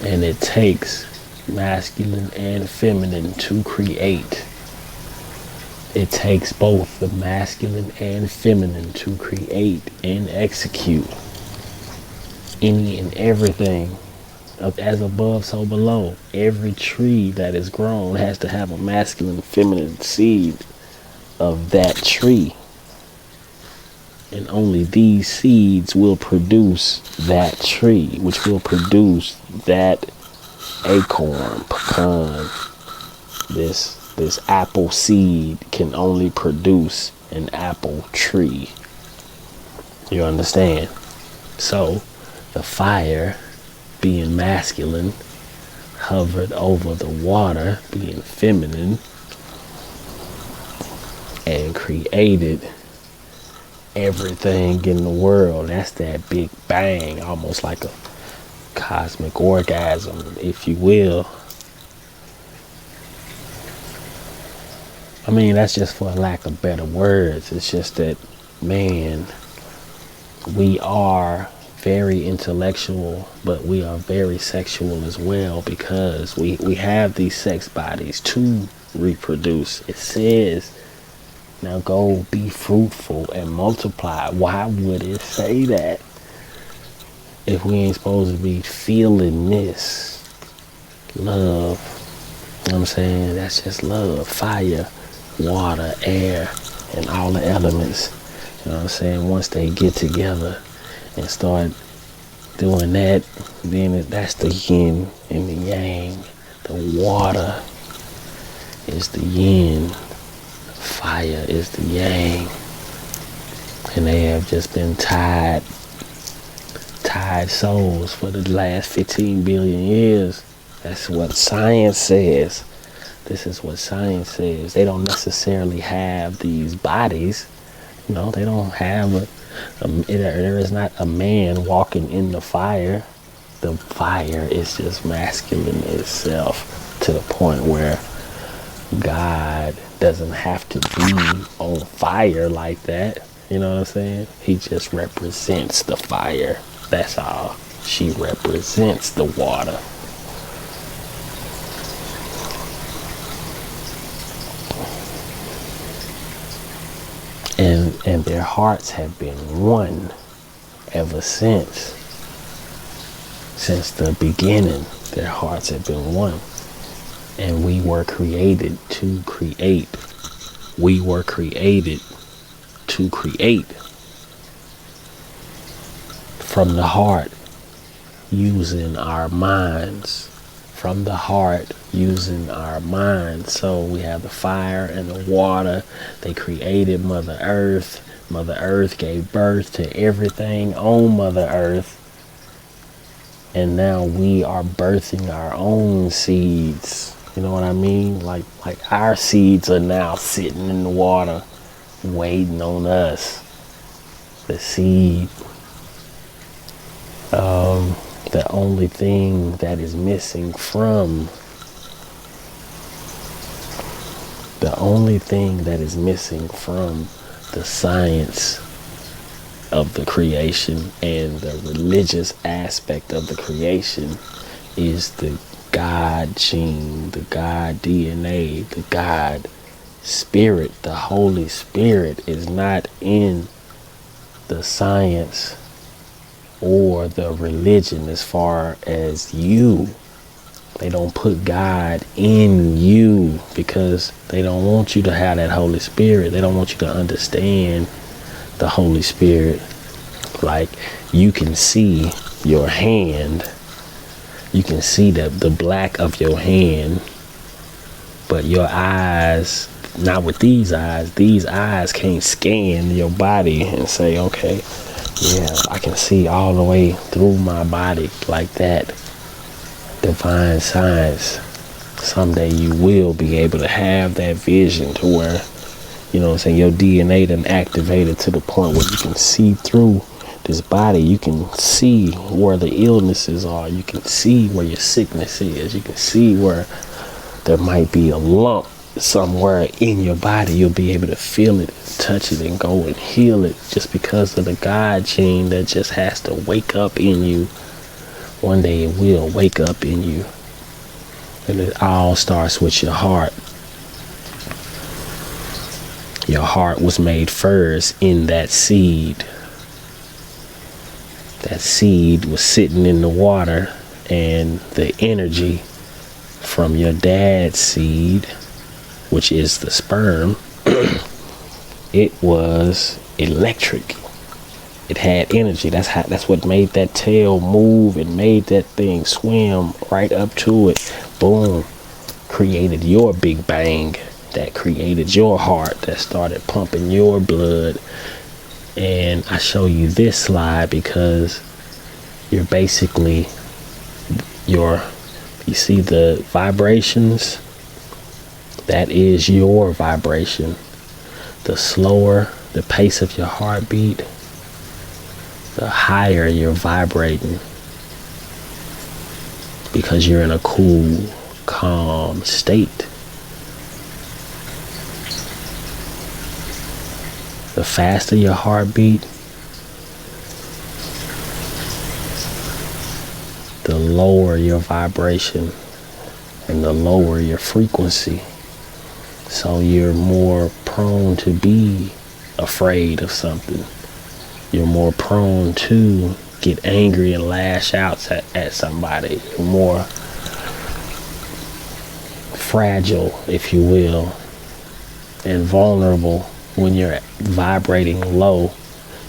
Speaker 1: And it takes masculine and feminine to create. It takes both the masculine and feminine to create and execute any and everything as above, so below. Every tree that is grown has to have a masculine and feminine seed of that tree. And only these seeds will produce that tree, which will produce that acorn, pecan. This apple seed can only produce an apple tree. You understand? So the fire, being masculine, hovered over the water, being feminine, and created everything in the world. That's that big bang, almost like a cosmic orgasm, if you will. I mean, that's just for lack of better words. It's just that, man, we are very intellectual, but we are very sexual as well, because we have these sex bodies to reproduce. It says, now go be fruitful and multiply. Why would it say that if we ain't supposed to be feeling this? Love. You know what I'm saying? That's just love. Fire, water, air, and all the elements. You know what I'm saying? Once they get together and start doing that, then that's the yin and the yang. The water is the yin. Fire is the yang. And they have just been tied souls for the last 15 billion years. That's what science says. This is what science says. They don't necessarily have these bodies. You know, they don't have there is not a man walking in the fire. The fire is just masculine itself, to the point where God doesn't have to be on fire like that. You know what I'm saying? He just represents the fire. That's all. She represents the water. And their hearts have been one ever since the beginning. Their hearts have been one. And we were created to create. We were created to create from the heart, using our minds. From the heart, using our minds. So we have the fire and the water. They created Mother Earth. Mother Earth gave birth to everything on Mother Earth. And now we are birthing our own seeds. You know what I mean? Like our seeds are now sitting in the water, waiting on us. The seed. The only thing that is missing from the science of the creation and the religious aspect of the creation is the God gene, the God DNA, the God Spirit. The Holy Spirit is not in the science or the religion as far as you. They don't put God in you because they don't want you to have that Holy Spirit. They don't want you to understand the Holy Spirit. Like, you can see your hand. You can see the black of your hand. But your eyes, not with these eyes can't scan your body and say, okay, yeah, I can see all the way through my body like that. Divine science. Someday you will be able to have that vision to where, you know what I'm saying, your DNA done activated to the point where you can see through this body. You can see where the illnesses are. You can see where your sickness is. You can see where there might be a lump somewhere in your body. You'll be able to feel it, touch it, and go and heal it, just because of the God gene that just has to wake up in you. One day it will wake up in you. And it all starts with your heart. Your heart was made first in that seed. That seed was sitting in the water, and the energy from your dad's seed, which is the sperm, it was electric. It had energy. That's what made that tail move and made that thing swim right up to it. Boom. Created your big bang. That created your heart, that started pumping your blood. And I show you this slide because you're basically you see the vibrations? That is your vibration. The slower the pace of your heartbeat, the higher you're vibrating, because you're in a cool, calm state. The faster your heartbeat, the lower your vibration and the lower your frequency. So you're more prone to be afraid of something. You're more prone to get angry and lash out at somebody. You're more fragile, if you will, and vulnerable when you're vibrating low,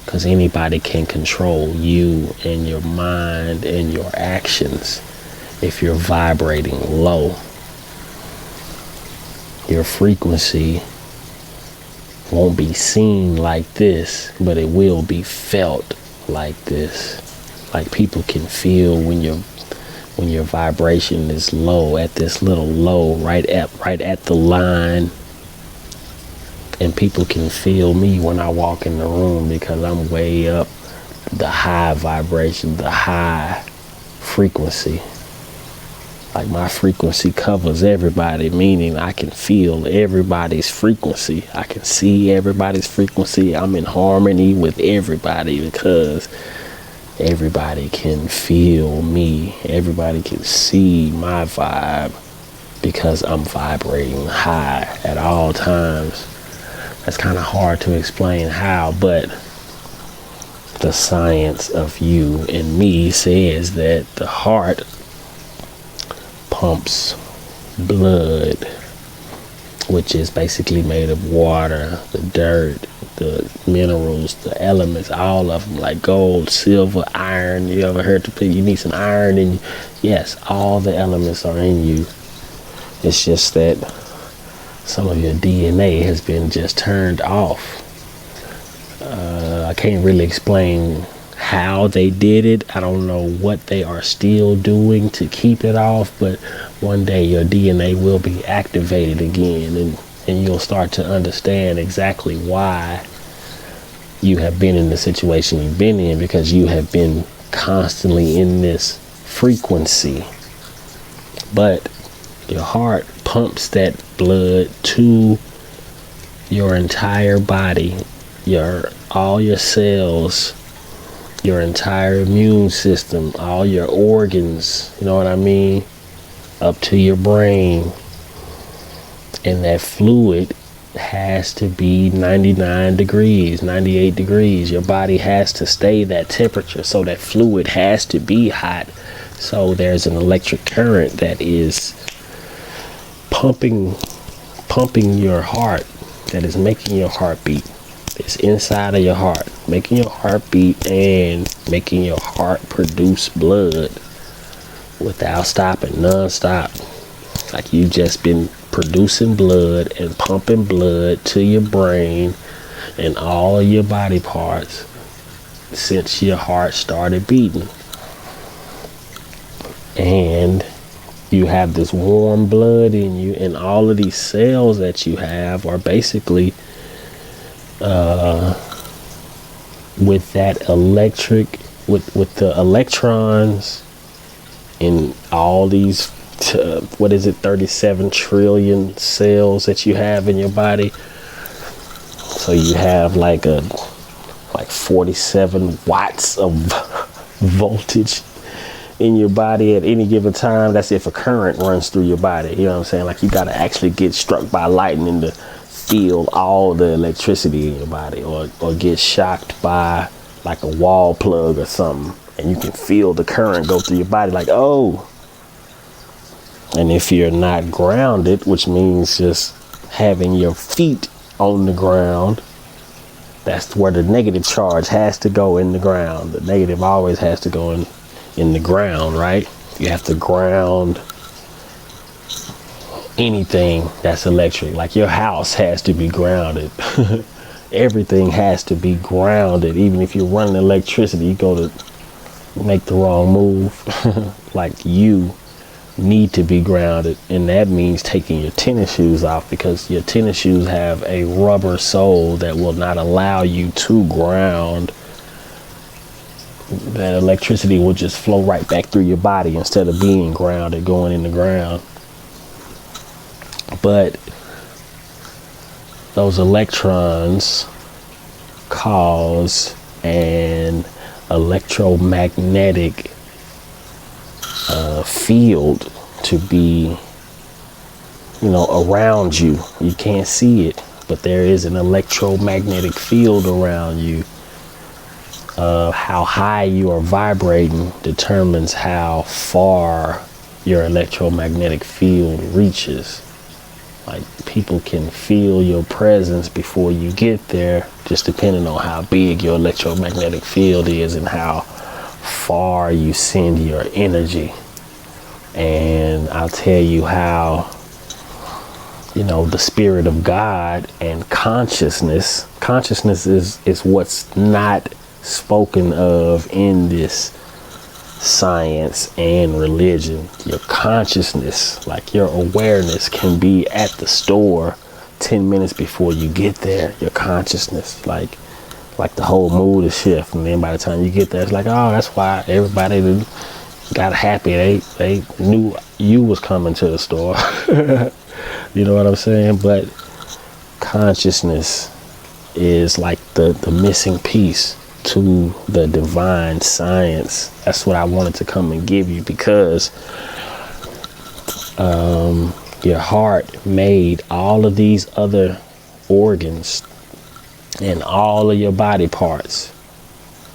Speaker 1: because anybody can control you and your mind and your actions if you're vibrating low. Your frequency won't be seen like this, but it will be felt like this. Like people can feel when your vibration is low, at this little low, right at the line. And people can feel me when I walk in the room because I'm way up the high vibration, the high frequency. Like my frequency covers everybody, meaning I can feel everybody's frequency. I can see everybody's frequency. I'm in harmony with everybody because everybody can feel me. Everybody can see my vibe because I'm vibrating high at all times. That's kind of hard to explain how, but the science of you and me says that the heart pumps blood, which is basically made of water, the dirt, the minerals, the elements, all of them, like gold, silver, iron. You ever heard the people, you need some iron in you? Yes, all the elements are in you. It's just that some of your DNA has been just turned off. I can't really explain how they did it. I don't know what they are still doing to keep it off, but one day your DNA will be activated again, and you'll start to understand exactly why you have been in the situation you've been in, because you have been constantly in this frequency. But your heart pumps that blood to your entire body, all your cells, your entire immune system, all your organs, you know what I mean, up to your brain. And that fluid has to be 99 degrees, 98 degrees. Your body has to stay that temperature, so that fluid has to be hot. So there's an electric current that is pumping your heart, that is making your heart beat. It's inside of your heart, making your heart beat and making your heart produce blood without stopping, non-stop. Like you've just been producing blood and pumping blood to your brain and all of your body parts since your heart started beating. And you have this warm blood in you, and all of these cells that you have are basically with that electric, with the electrons in all these 37 trillion cells that you have in your body. So you have like 47 watts of voltage in your body at any given time. That's if a current runs through your body. You know what I'm saying? Like you got to actually get struck by lightning to feel all the electricity in your body, or get shocked by like a wall plug or something, and you can feel the current go through your body like, oh. And if you're not grounded, which means just having your feet on the ground, that's where the negative charge has to go, in the ground. The negative always has to go in the ground, right? You have to ground anything that's electric. Like your house has to be grounded. Everything has to be grounded. Even if you're running electricity, you go to make the wrong move. Like, you need to be grounded, and that means taking your tennis shoes off, because your tennis shoes have a rubber sole that will not allow you to ground. That electricity will just flow right back through your body instead of being grounded, going in the ground. But those electrons cause an electromagnetic field to be, around you. You can't see it, but there is an electromagnetic field around you. How high you are vibrating determines how far your electromagnetic field reaches. Like, people can feel your presence before you get there, just depending on how big your electromagnetic field is and how far you send your energy. And I'll tell you how, the spirit of God and consciousness is what's not spoken of in this science and religion. Your consciousness, like your awareness, can be at the store 10 minutes before you get there. Your consciousness, like the whole mood is shift, and then by the time you get there, it's like, oh, that's why everybody got happy. They knew you was coming to the store. You know what I'm saying? But consciousness is like the missing piece to the divine science. That's what I wanted to come and give you, because your heart made all of these other organs and all of your body parts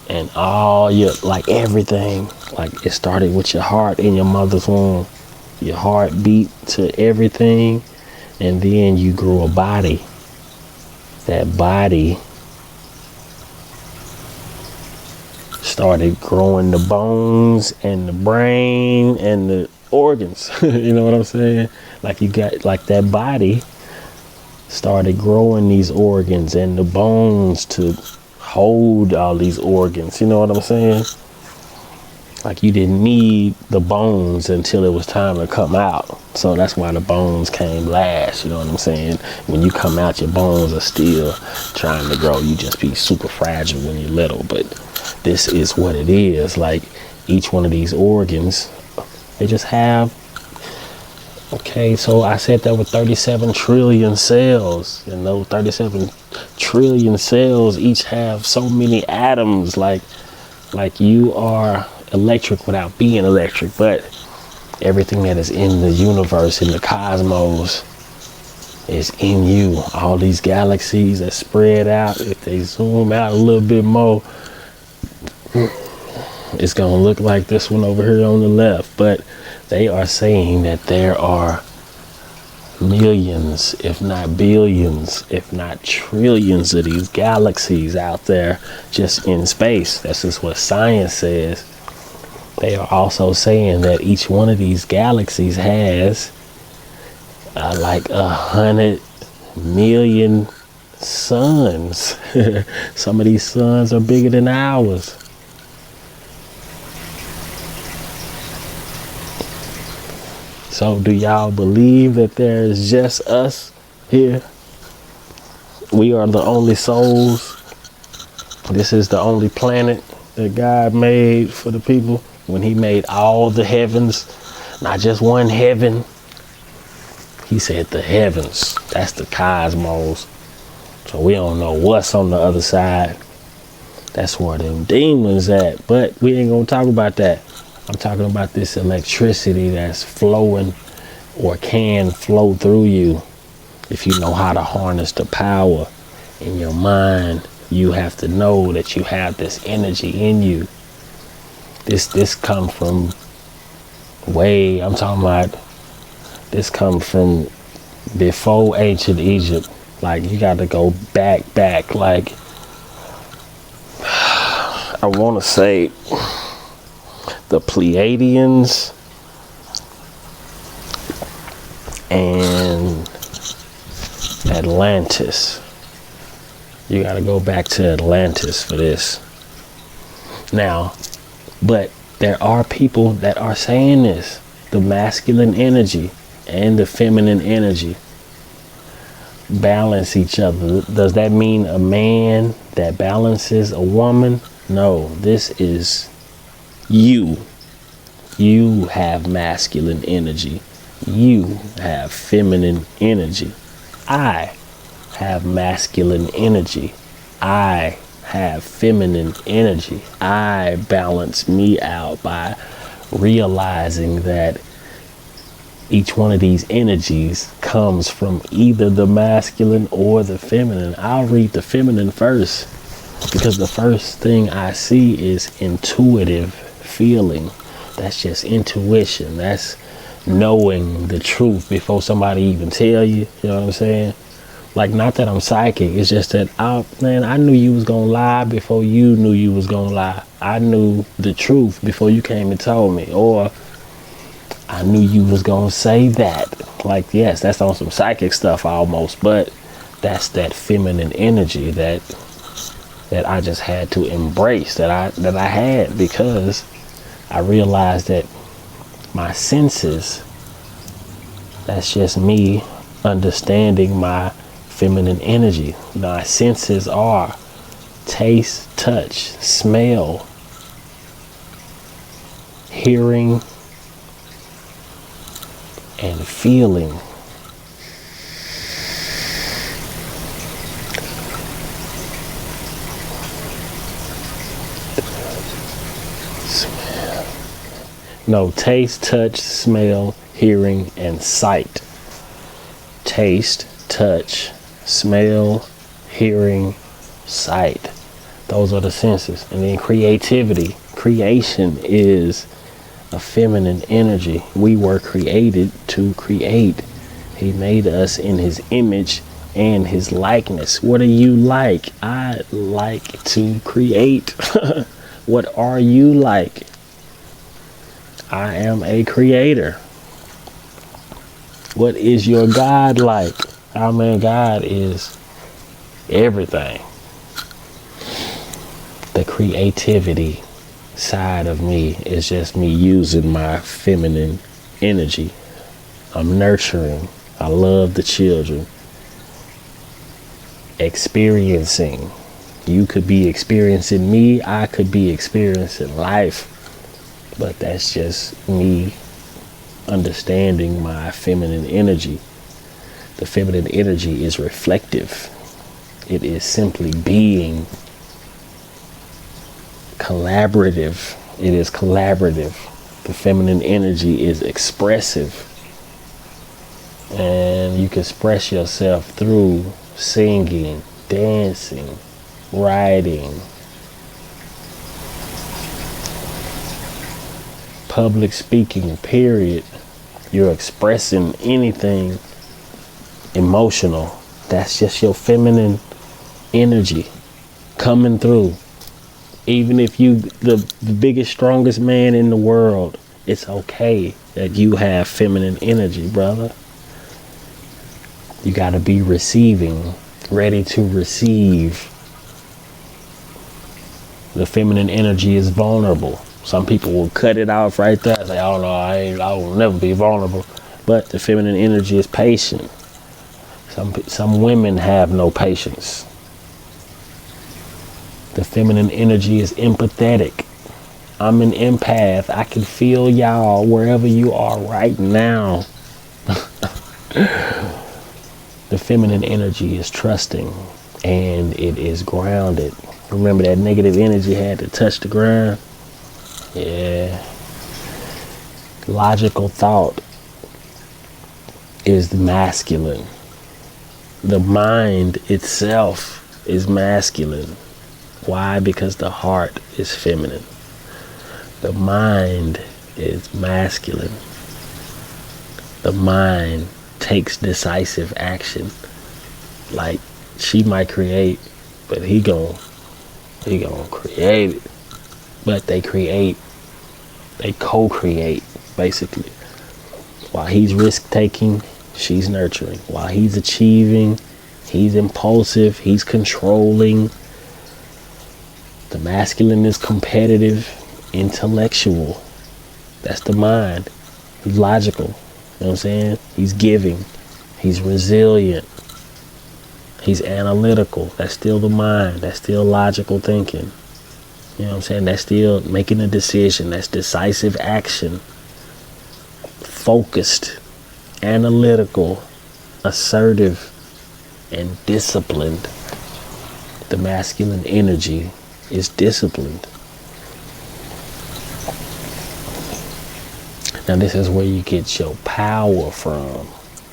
Speaker 1: and all your, like, everything. Like, it started with your heart in your mother's womb. Your heart beat to everything, and then you grew a body. That body started growing the bones and the brain and the organs. You know what I'm saying? Like, you got, like, that body started growing these organs and the bones to hold all these organs. You know what I'm saying? Like, you didn't need the bones until it was time to come out. So that's why the bones came last. You know what I'm saying? When you come out, your bones are still trying to grow. You just be super fragile when you're little. But this is what it is. Like, each one of these organs, they just have, okay, so I said there were 37 trillion cells, and those 37 trillion cells each have so many atoms. Like you are electric without being electric, but everything that is in the universe, in the cosmos, is in you. All these galaxies that spread out, if they zoom out a little bit more, it's gonna look like this one over here on the left. But they are saying that there are millions, if not billions, if not trillions of these galaxies out there just in space. That's just what science says. They are also saying that each one of these galaxies has like 100 million suns. Some of these suns are bigger than ours. So do y'all believe that there is just us here? We are the only souls. This is the only planet that God made for the people. When he made all the heavens, not just one heaven. He said the heavens. That's the cosmos. So we don't know what's on the other side. That's where them demons at. But we ain't gonna talk about that. I'm talking about this electricity that's flowing or can flow through you. If you know how to harness the power in your mind, you have to know that you have this energy in you. This come from way, I'm talking about, this come from before ancient Egypt. Like, you got to go back, like, I want to say the Pleiadians and Atlantis. You got to go back to Atlantis for this. Now, but there are people that are saying this. The masculine energy and the feminine energy balance each other. Does that mean a man that balances a woman? No, this is you. You have masculine energy. You have feminine energy. I have masculine energy. I have feminine energy. I balance me out by realizing that each one of these energies comes from either the masculine or the feminine. I'll read the feminine first, because the first thing I see is intuitive feeling. That's just intuition. That's knowing the truth before somebody even tell you. You know what I'm saying? Like, not that I'm psychic. It's just that, I knew you was gonna lie before you knew you was gonna lie. I knew the truth before you came and told me. Or I knew you was gonna say that. Like, yes, that's on some psychic stuff almost, but that's that feminine energy that I just had to embrace, that I had, because I realized that my senses, that's just me understanding my feminine energy. My senses are taste, touch, smell, hearing, and feeling. No, taste, touch, smell, hearing, and sight. Taste, touch, smell, hearing, sight. Those are the senses. And then creativity. Creation is a feminine energy. We were created to create. He made us in his image and his likeness. What do you like? I like to create. What are you like? I am a creator. What is your God like? Our man God is everything. The creativity side of me is just me using my feminine energy. I'm nurturing. I love the children. Experiencing. You could be experiencing me. I could be experiencing life. But that's just me understanding my feminine energy. The feminine energy is reflective. It is simply being collaborative. It is collaborative. The feminine energy is expressive. And you can express yourself through singing, dancing, writing, public speaking, period. You're expressing anything emotional. That's just your feminine energy coming through. Even if you the biggest, strongest man in the world, it's okay that you have feminine energy, brother. You got to be receiving, ready to receive. The feminine energy is vulnerable. Some people will cut it off right there. Say, "Oh no, I will never be vulnerable." But the feminine energy is patient. Some women have no patience. The feminine energy is empathetic. I'm an empath. I can feel y'all wherever you are right now. The feminine energy is trusting, and it is grounded. Remember that negative energy had to touch the ground? Yeah. Logical thought is the masculine. The mind itself is masculine. Why? Because the heart is feminine. The mind is masculine. The mind takes decisive action. Like, she might create, but he gonna create it. But they co-create, basically. While he's risk-taking, she's nurturing. While he's achieving, he's impulsive, he's controlling. The masculine is competitive, intellectual. That's the mind. He's logical. You know what I'm saying? He's giving. He's resilient. He's analytical. That's still the mind. That's still logical thinking. You know what I'm saying? That's still making a decision. That's decisive action. Focused, analytical, assertive, and disciplined. The masculine energy is disciplined. Now this is where you get your power from.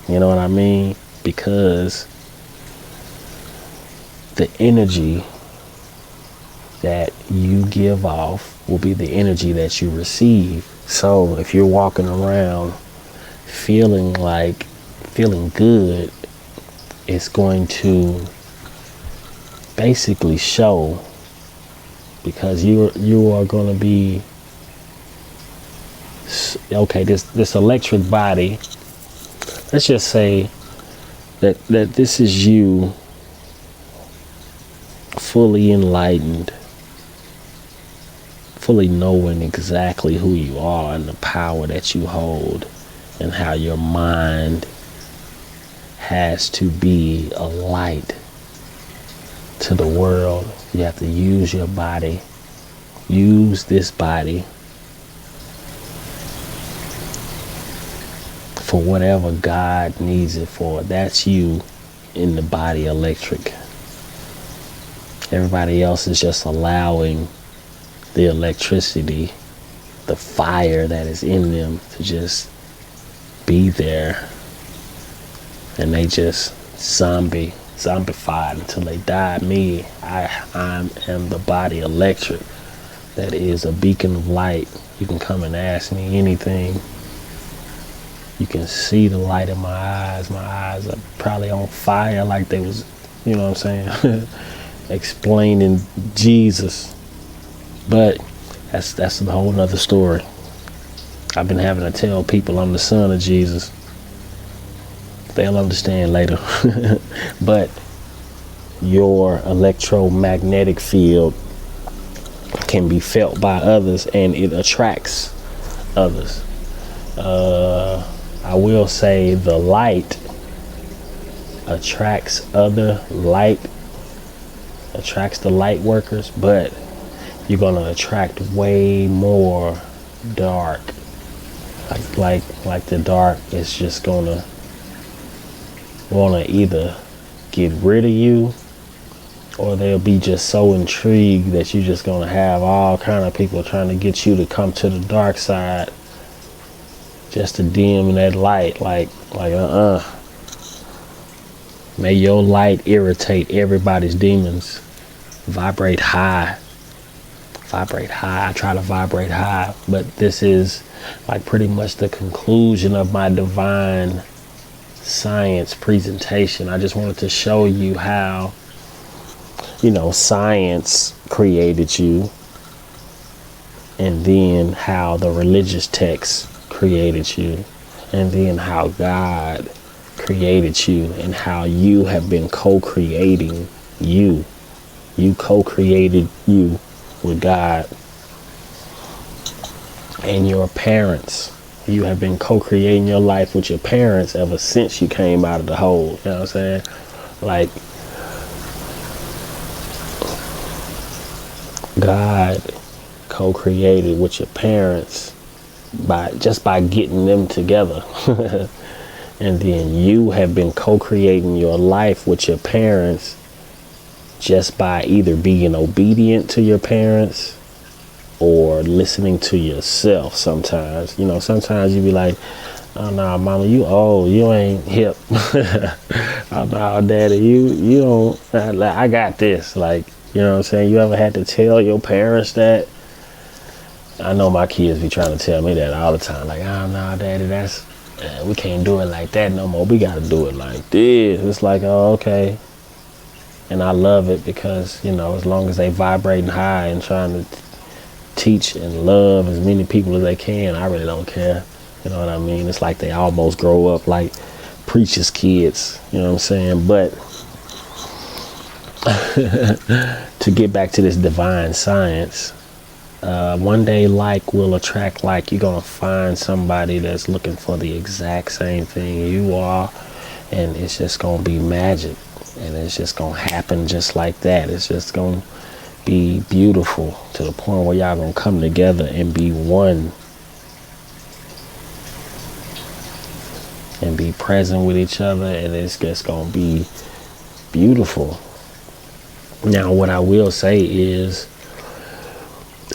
Speaker 1: You know what I mean? Because the energy that you give off will be the energy that you receive. So if you're walking around feeling good, it's going to basically show, because you are going to be okay. This electric body, let's just say that this is you fully enlightened, fully knowing exactly who you are and the power that you hold, and how your mind has to be a light to the world. You have to use your body, use this body for whatever God needs it for. That's you in the body electric. Everybody else is just allowing the electricity, the fire that is in them, to just be there. And they just zombified until they die. Me, I am the body electric that is a beacon of light. You can come and ask me anything. You can see the light in my eyes. My eyes are probably on fire, like they was, you know what I'm saying, explaining Jesus. But that's a whole nother story. I've been having to tell people I'm the son of Jesus. They'll understand later. But your electromagnetic field can be felt by others, and it attracts others. I will say the light attracts the light workers, but you're gonna attract way more dark. Like the dark is just gonna wanna either get rid of you, or they'll be just so intrigued that you're just gonna have all kind of people trying to get you to come to the dark side, just to dim that light. May your light irritate everybody's demons. Vibrate high. I try to vibrate high, but this is like pretty much the conclusion of my divine science presentation. I just wanted to show you how, science created you, and then how the religious texts created you, and then how God created you, and how you have been co-creating you. You co-created you with God and your parents. You have been co-creating your life with your parents ever since you came out of the hole. You know what I'm saying? Like, God co-created with your parents by getting them together. And then you have been co-creating your life with your parents just by either being obedient to your parents or listening to yourself. Sometimes, sometimes you be like, Oh no, mama, you old. You ain't hip. Oh no, daddy, you don't. I got this. Like, you know what I'm saying? You ever had to tell your parents that? I know my kids be trying to tell me that all the time. Like, oh no, daddy, we can't do it like that no more. We got to do it like this. It's like, oh, okay. And I love it because, as long as they vibrating high and trying to teach and love as many people as they can, I really don't care. You know what I mean? It's like they almost grow up like preacher's kids. You know what I'm saying? But to get back to this divine science, one day like will attract like. You're going to find somebody that's looking for the exact same thing you are, and it's just going to be magic, and it's just going to happen just like that. It's just going to be beautiful to the point where y'all going to come together and be one and be present with each other, and it's just going to be beautiful. Now, what I will say is,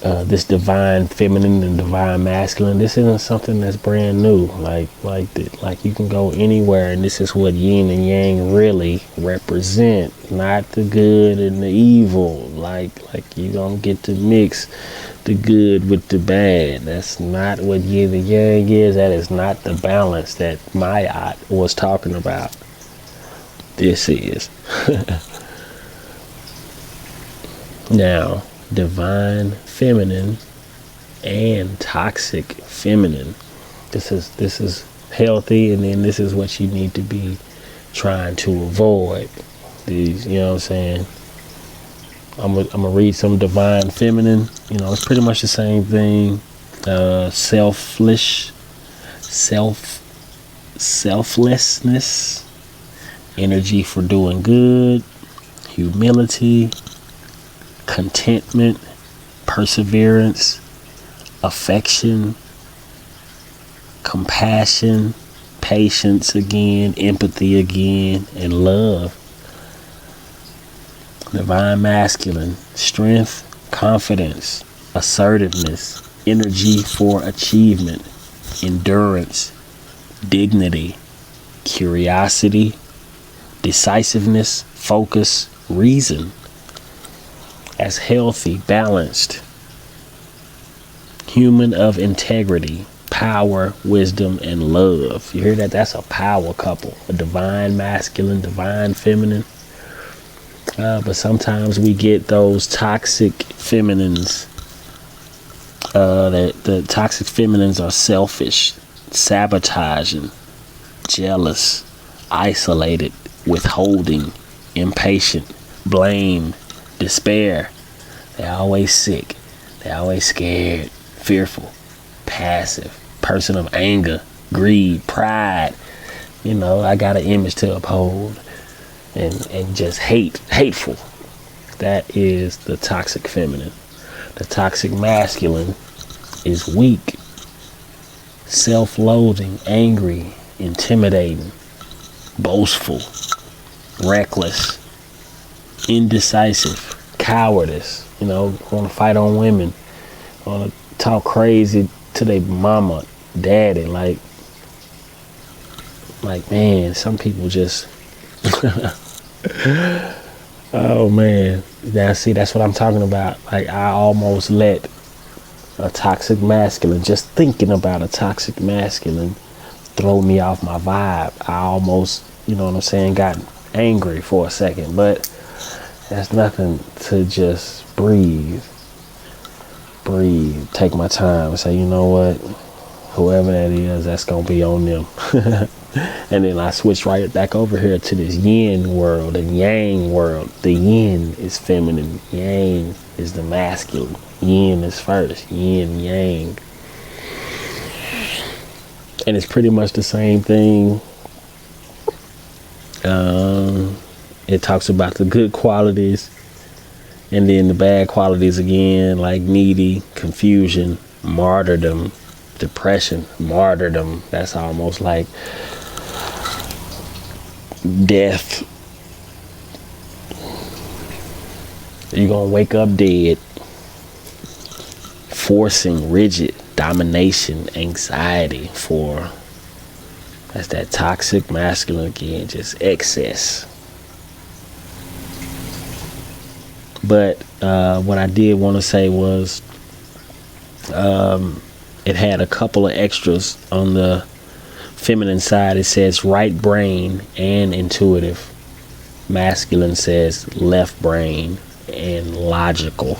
Speaker 1: this divine feminine and divine masculine, this isn't something that's brand new. Like you can go anywhere, and this is what yin and yang really represent. Not the good and the evil. Like you gonna get to mix the good with the bad. That's not what yin and yang is. That is not the balance that Mayat was talking about. This is. Now, divine feminine and toxic feminine. This is healthy, and then this is what you need to be trying to avoid. These, you know what I'm saying? I'm gonna read some divine feminine. It's pretty much the same thing. Selflessness, energy for doing good, humility, contentment, perseverance, affection, compassion, patience again, empathy again, and love. Divine masculine, strength, confidence, assertiveness, energy for achievement, endurance, dignity, curiosity, decisiveness, focus, reason. As healthy, balanced, human of integrity, power, wisdom, and love. You hear that? That's a power couple. A divine masculine, divine feminine. But sometimes we get those toxic feminines. The toxic feminines are selfish, sabotaging, jealous, isolated, withholding, impatient, blame, despair. They're always sick. They're always scared, fearful, passive, person of anger, greed, pride. I got an image to uphold, and just hateful. That is the toxic feminine. The toxic masculine is weak, self-loathing, angry, intimidating, boastful, reckless, indecisive, cowardice, want to fight on women, want to talk crazy to their mama, daddy, like man, some people just oh man. Now see, that's what I'm talking about. Like, I almost let a toxic masculine, just thinking about a toxic masculine, throw me off my vibe. I almost, got angry for a second, but that's nothing to just breathe, take my time and say, you know what, whoever that is, that's gonna be on them. And then I switch right back over here to this yin world and yang world. The yin is feminine, yang is the masculine. Yin is first, yin, yang. And it's pretty much the same thing. It talks about the good qualities and then the bad qualities again, like needy, confusion, martyrdom, depression, martyrdom. That's almost like death. You're gonna wake up dead. Forcing, rigid, domination, anxiety for That's that toxic masculine again, just excess. But what I did want to say was it had a couple of extras on the feminine side. It says right brain and intuitive. Masculine says left brain and logical.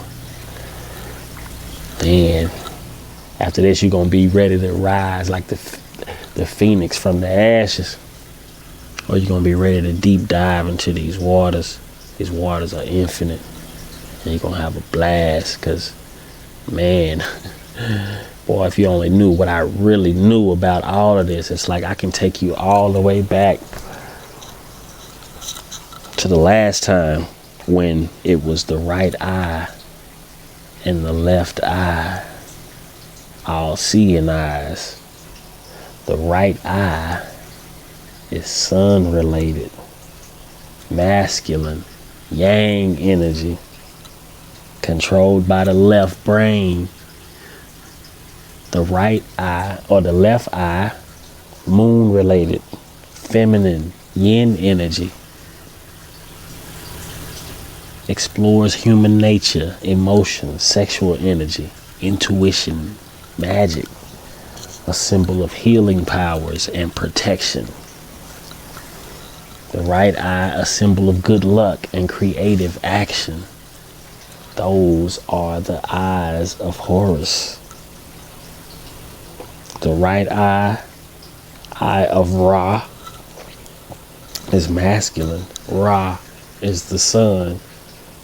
Speaker 1: Then after this, you're going to be ready to rise like the phoenix from the ashes. Or you're going to be ready to deep dive into these waters. These waters are infinite. And you're going to have a blast because, man, boy, if you only knew what I really knew about all of this, it's like I can take you all the way back to the last time when it was the right eye and the left eye, all seeing eyes. The right eye is sun related, masculine, yang energy, controlled by the left brain. The right eye or the left eye, moon related, feminine, yin energy, explores human nature, emotions, sexual energy, intuition, magic, a symbol of healing powers and protection. The right eye, a symbol of good luck and creative action. Those are the eyes of Horus. The right eye, eye of Ra, is masculine. Ra is the sun.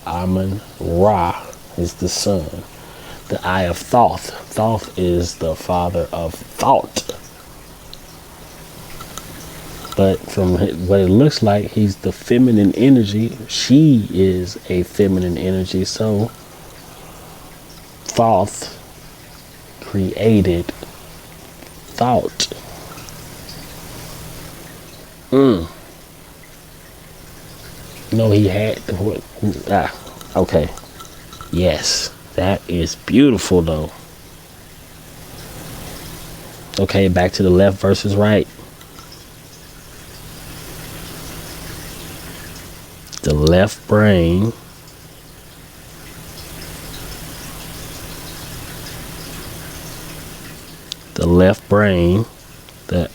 Speaker 1: Amun Ra is the sun. The eye of Thoth. Thoth is the father of thought. But from what it looks like, he's the feminine energy. She is a feminine energy. So Thoth created thought. No, he had okay. Yes, that is beautiful though. Okay, back to the left versus right. The left brain the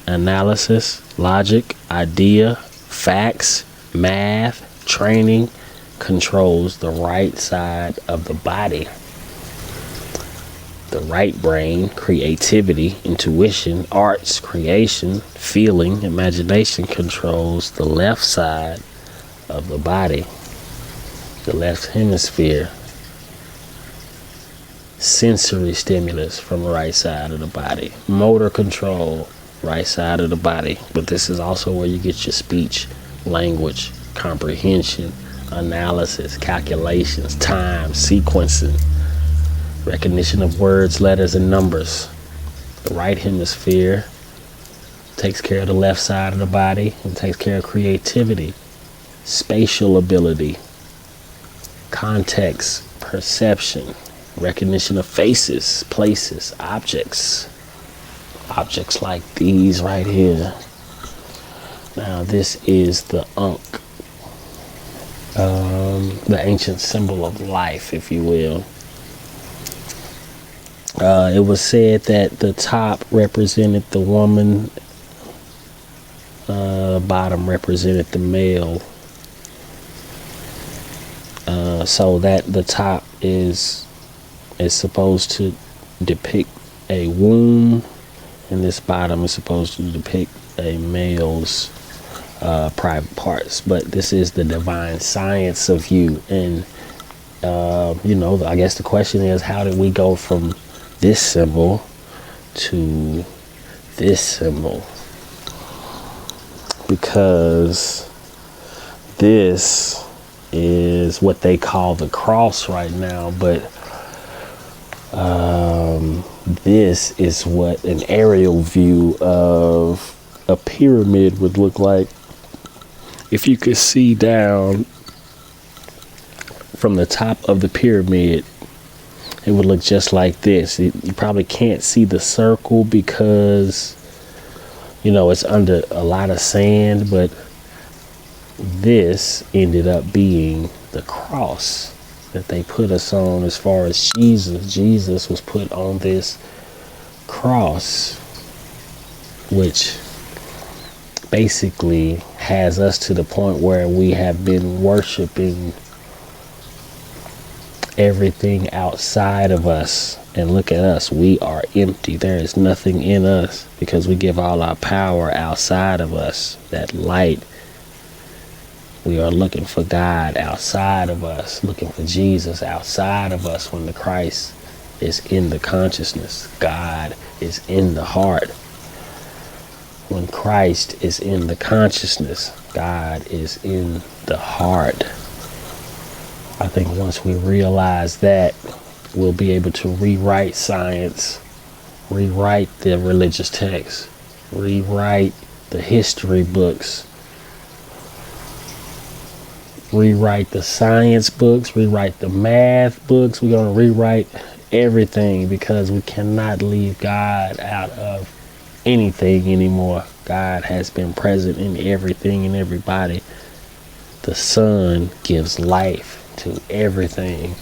Speaker 1: analysis, logic, idea, facts, math, training, controls the right side of the body. The right brain, creativity, intuition, arts, creation, feeling, imagination, controls the left side of the body. The left hemisphere. Sensory stimulus from the right side of the body. Motor control, right side of the body. But this is also where you get your speech, language, comprehension, analysis, calculations, time, sequencing, recognition of words, letters, and numbers. The right hemisphere takes care of the left side of the body and takes care of creativity, spatial ability, context, perception, recognition of faces, places, objects. Objects like these right here. Now this is the Ankh, the ancient symbol of life, if you will. It was said that the top represented the woman, bottom represented the male. So that the top is supposed to depict a womb, and this bottom is supposed to depict a male's private parts. But this is the divine science of you. And I guess the question is, how did we go from this symbol to this symbol? Because this is what they call the cross right now, but this is what an aerial view of a pyramid would look like. If you could see down from the top of the pyramid, it would look just like this. You probably can't see the circle because it's under a lot of sand, but this ended up being the cross that they put us on. As far as Jesus was put on this cross, which basically has us to the point where we have been worshiping everything outside of us. And look at us, we are empty. There is nothing in us because we give all our power outside of us. That light, we are looking for God outside of us, looking for Jesus outside of us, when the Christ is in the consciousness. God is in the heart. When Christ is in the consciousness, God is in the heart. I think once we realize that, we'll be able to rewrite science, rewrite the religious texts, rewrite the history books, rewrite the science books, rewrite the math books. We're going to rewrite everything, because we cannot leave God out of anything anymore. God has been present in everything and everybody. The sun gives life to everything.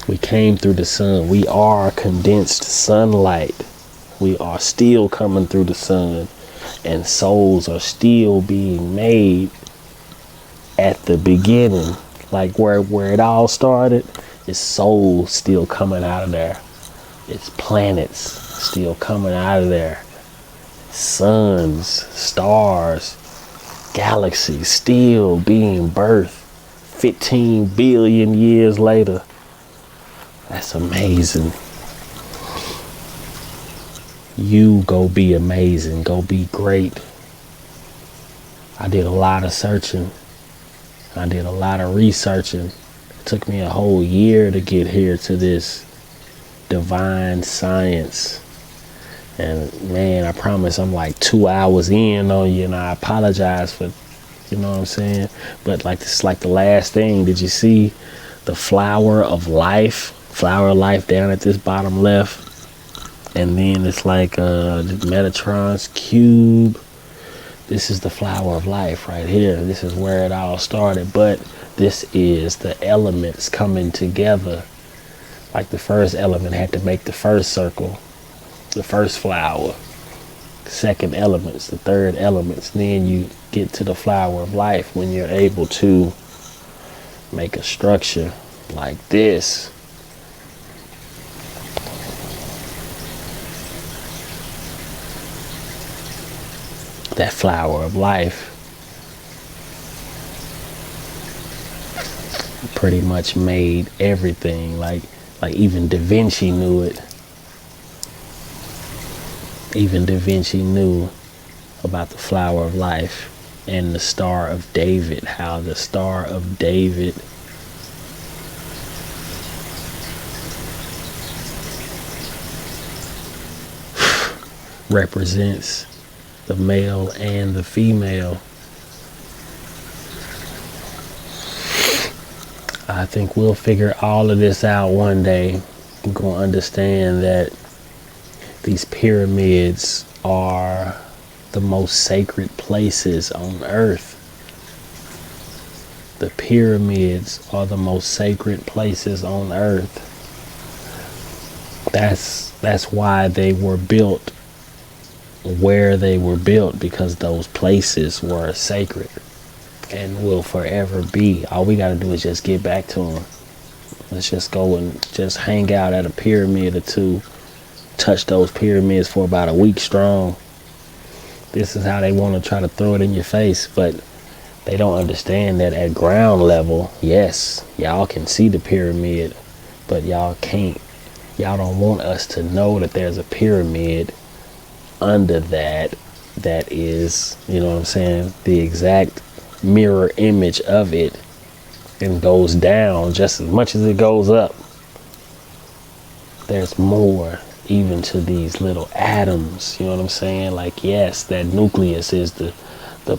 Speaker 1: We came through the sun. We are condensed sunlight. We are still coming through the sun, and souls are still being made at the beginning. Like where it all started, is souls still coming out of there. It's planets still coming out of there. Suns, stars, galaxies still being birthed 15 billion years later. That's amazing. You go be amazing. Go be great. I did a lot of searching. I did a lot of researching. It took me a whole year to get here to this divine science. And man, I promise I'm like 2 hours in on you, and I apologize for, you know what I'm saying? But like, this is like the last thing. Did you see the flower of life? Flower of life down at this bottom left. And then it's like Metatron's cube. This is the flower of life right here. This is where it all started. But this is the elements coming together. Like the first element had to make the first circle, the first flower. Second elements, the third elements. Then you get to the flower of life when you're able to make a structure like this. That flower of life pretty much made everything. Like even Da Vinci knew it. Even Da Vinci knew about the flower of life and the Star of David. How the Star of David represents the male and the female. I think we'll figure all of this out one day. We're going to understand that these pyramids are the most sacred places on earth. The pyramids are the most sacred places on earth. That's why they were built where they were built, because those places were sacred and will forever be. All we got to do is just get back to them. Let's just go and just hang out at a pyramid or two, touch those pyramids for about a week strong. This is how they want to try to throw it in your face, but they don't understand that at ground level, yes, y'all can see the pyramid, but y'all can't. Y'all don't want us to know that there's a pyramid under that is, you know what I'm saying, the exact mirror image of it, and goes down just as much as it goes up. There's more even to these little atoms, you know what I'm saying? Like, yes, that nucleus is the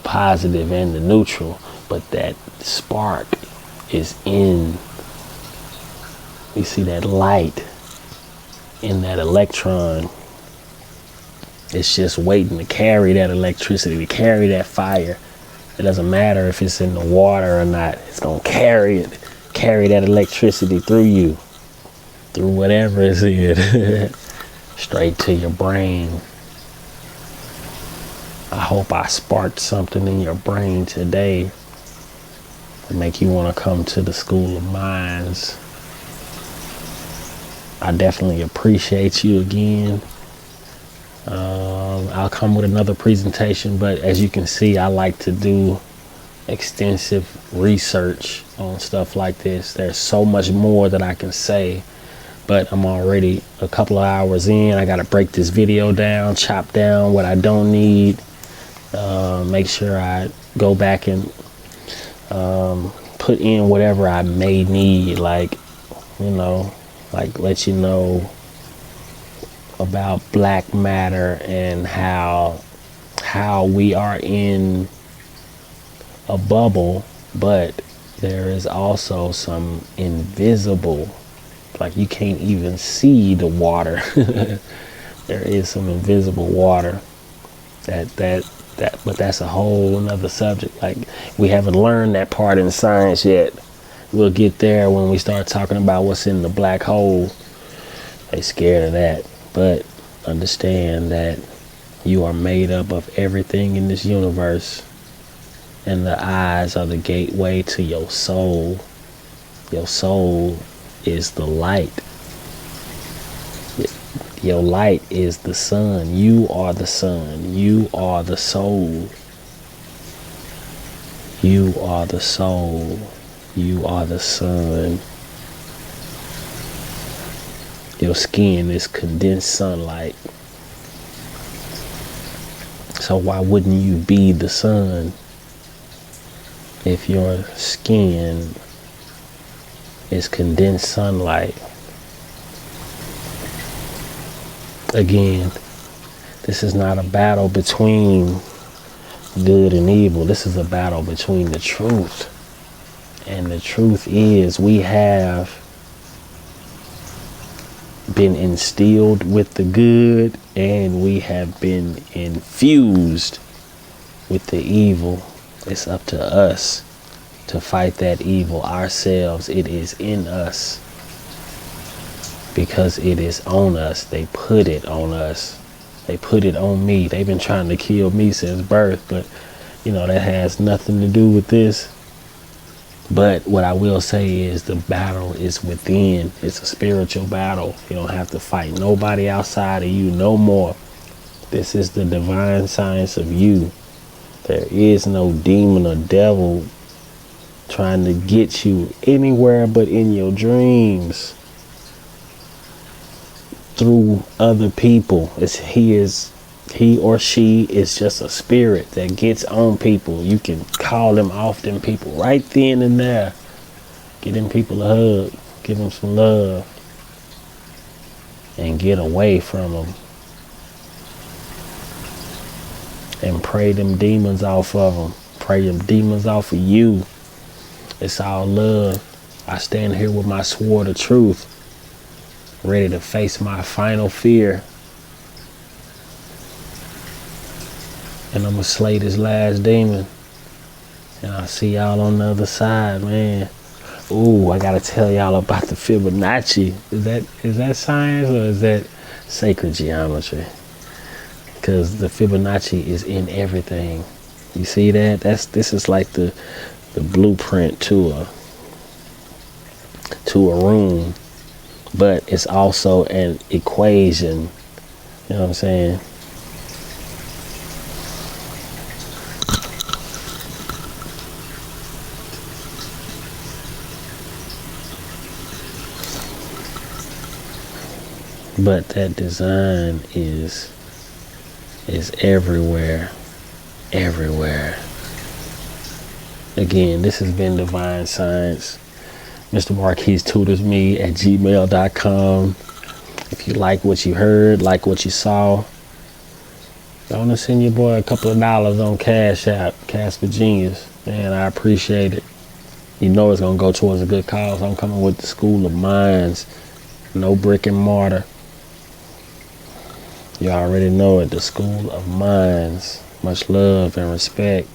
Speaker 1: positive and the neutral, but that spark is in, you see that light in that electron. It's just waiting to carry that electricity, to carry that fire. It doesn't matter if it's in the water or not. It's going to carry that electricity through you, through whatever it's in, straight to your brain. I hope I sparked something in your brain today to make you want to come to the School of Minds. I definitely appreciate you again. I'll come with another presentation, but as you can see, I like to do extensive research on stuff like this. There's so much more that I can say, but I'm already a couple of hours in. I got to break this video down, chop down what I don't need, make sure I go back and put in whatever I may need, like let you know about black matter and how we are in a bubble, but there is also some invisible, like you can't even see the water. There is some invisible water but that's a whole another subject. Like, we haven't learned that part in science yet. We'll get there when we start talking about what's in the black hole. They scared of that. But understand that you are made up of everything in this universe, and the eyes are the gateway to your soul. Your soul is the light. Your light is the sun. You are the sun. You are the soul. You are the soul. You are the sun. Your skin is condensed sunlight. So why wouldn't you be the sun if your skin is condensed sunlight? Again, this is not a battle between good and evil. This is a battle between the truth. And the truth is, we have been instilled with the good, and we have been infused with the evil. It's up to us to fight that evil ourselves. It is in us. Because it is on us. They put it on us. They put it on me. They've been trying to kill me since birth, but that has nothing to do with this. But what I will say is the battle is within. It's a spiritual battle. You don't have to fight nobody outside of you no more. This is the divine science of you. There is no demon or devil trying to get you anywhere but in your dreams. Through other people. He or she is just a spirit that gets on people. You can call them off them people right then and there. Give them people a hug. Give them some love. And get away from them. And pray them demons off of them. Pray them demons off of you. It's all love. I stand here with my sword of truth, ready to face my final fear. And I'm going to slay this last demon. And I'll see y'all on the other side, man. Ooh, I got to tell y'all about the Fibonacci. Is that science or is that sacred geometry? Because the Fibonacci is in everything. You see that? This is like the blueprint to a room. But it's also an equation. You know what I'm saying? But that design is everywhere. Everywhere. Again, this has been Divine Science. Mr. Marquis Tutors Me at gmail.com. If you like what you heard, like what you saw, I want to send your boy a couple of dollars on Cash App, Cash for Genius. Man, I appreciate it. You know it's going to go towards a good cause. I'm coming with the School of Minds. No brick and mortar. You already know it, the School of Mines. Much love and respect.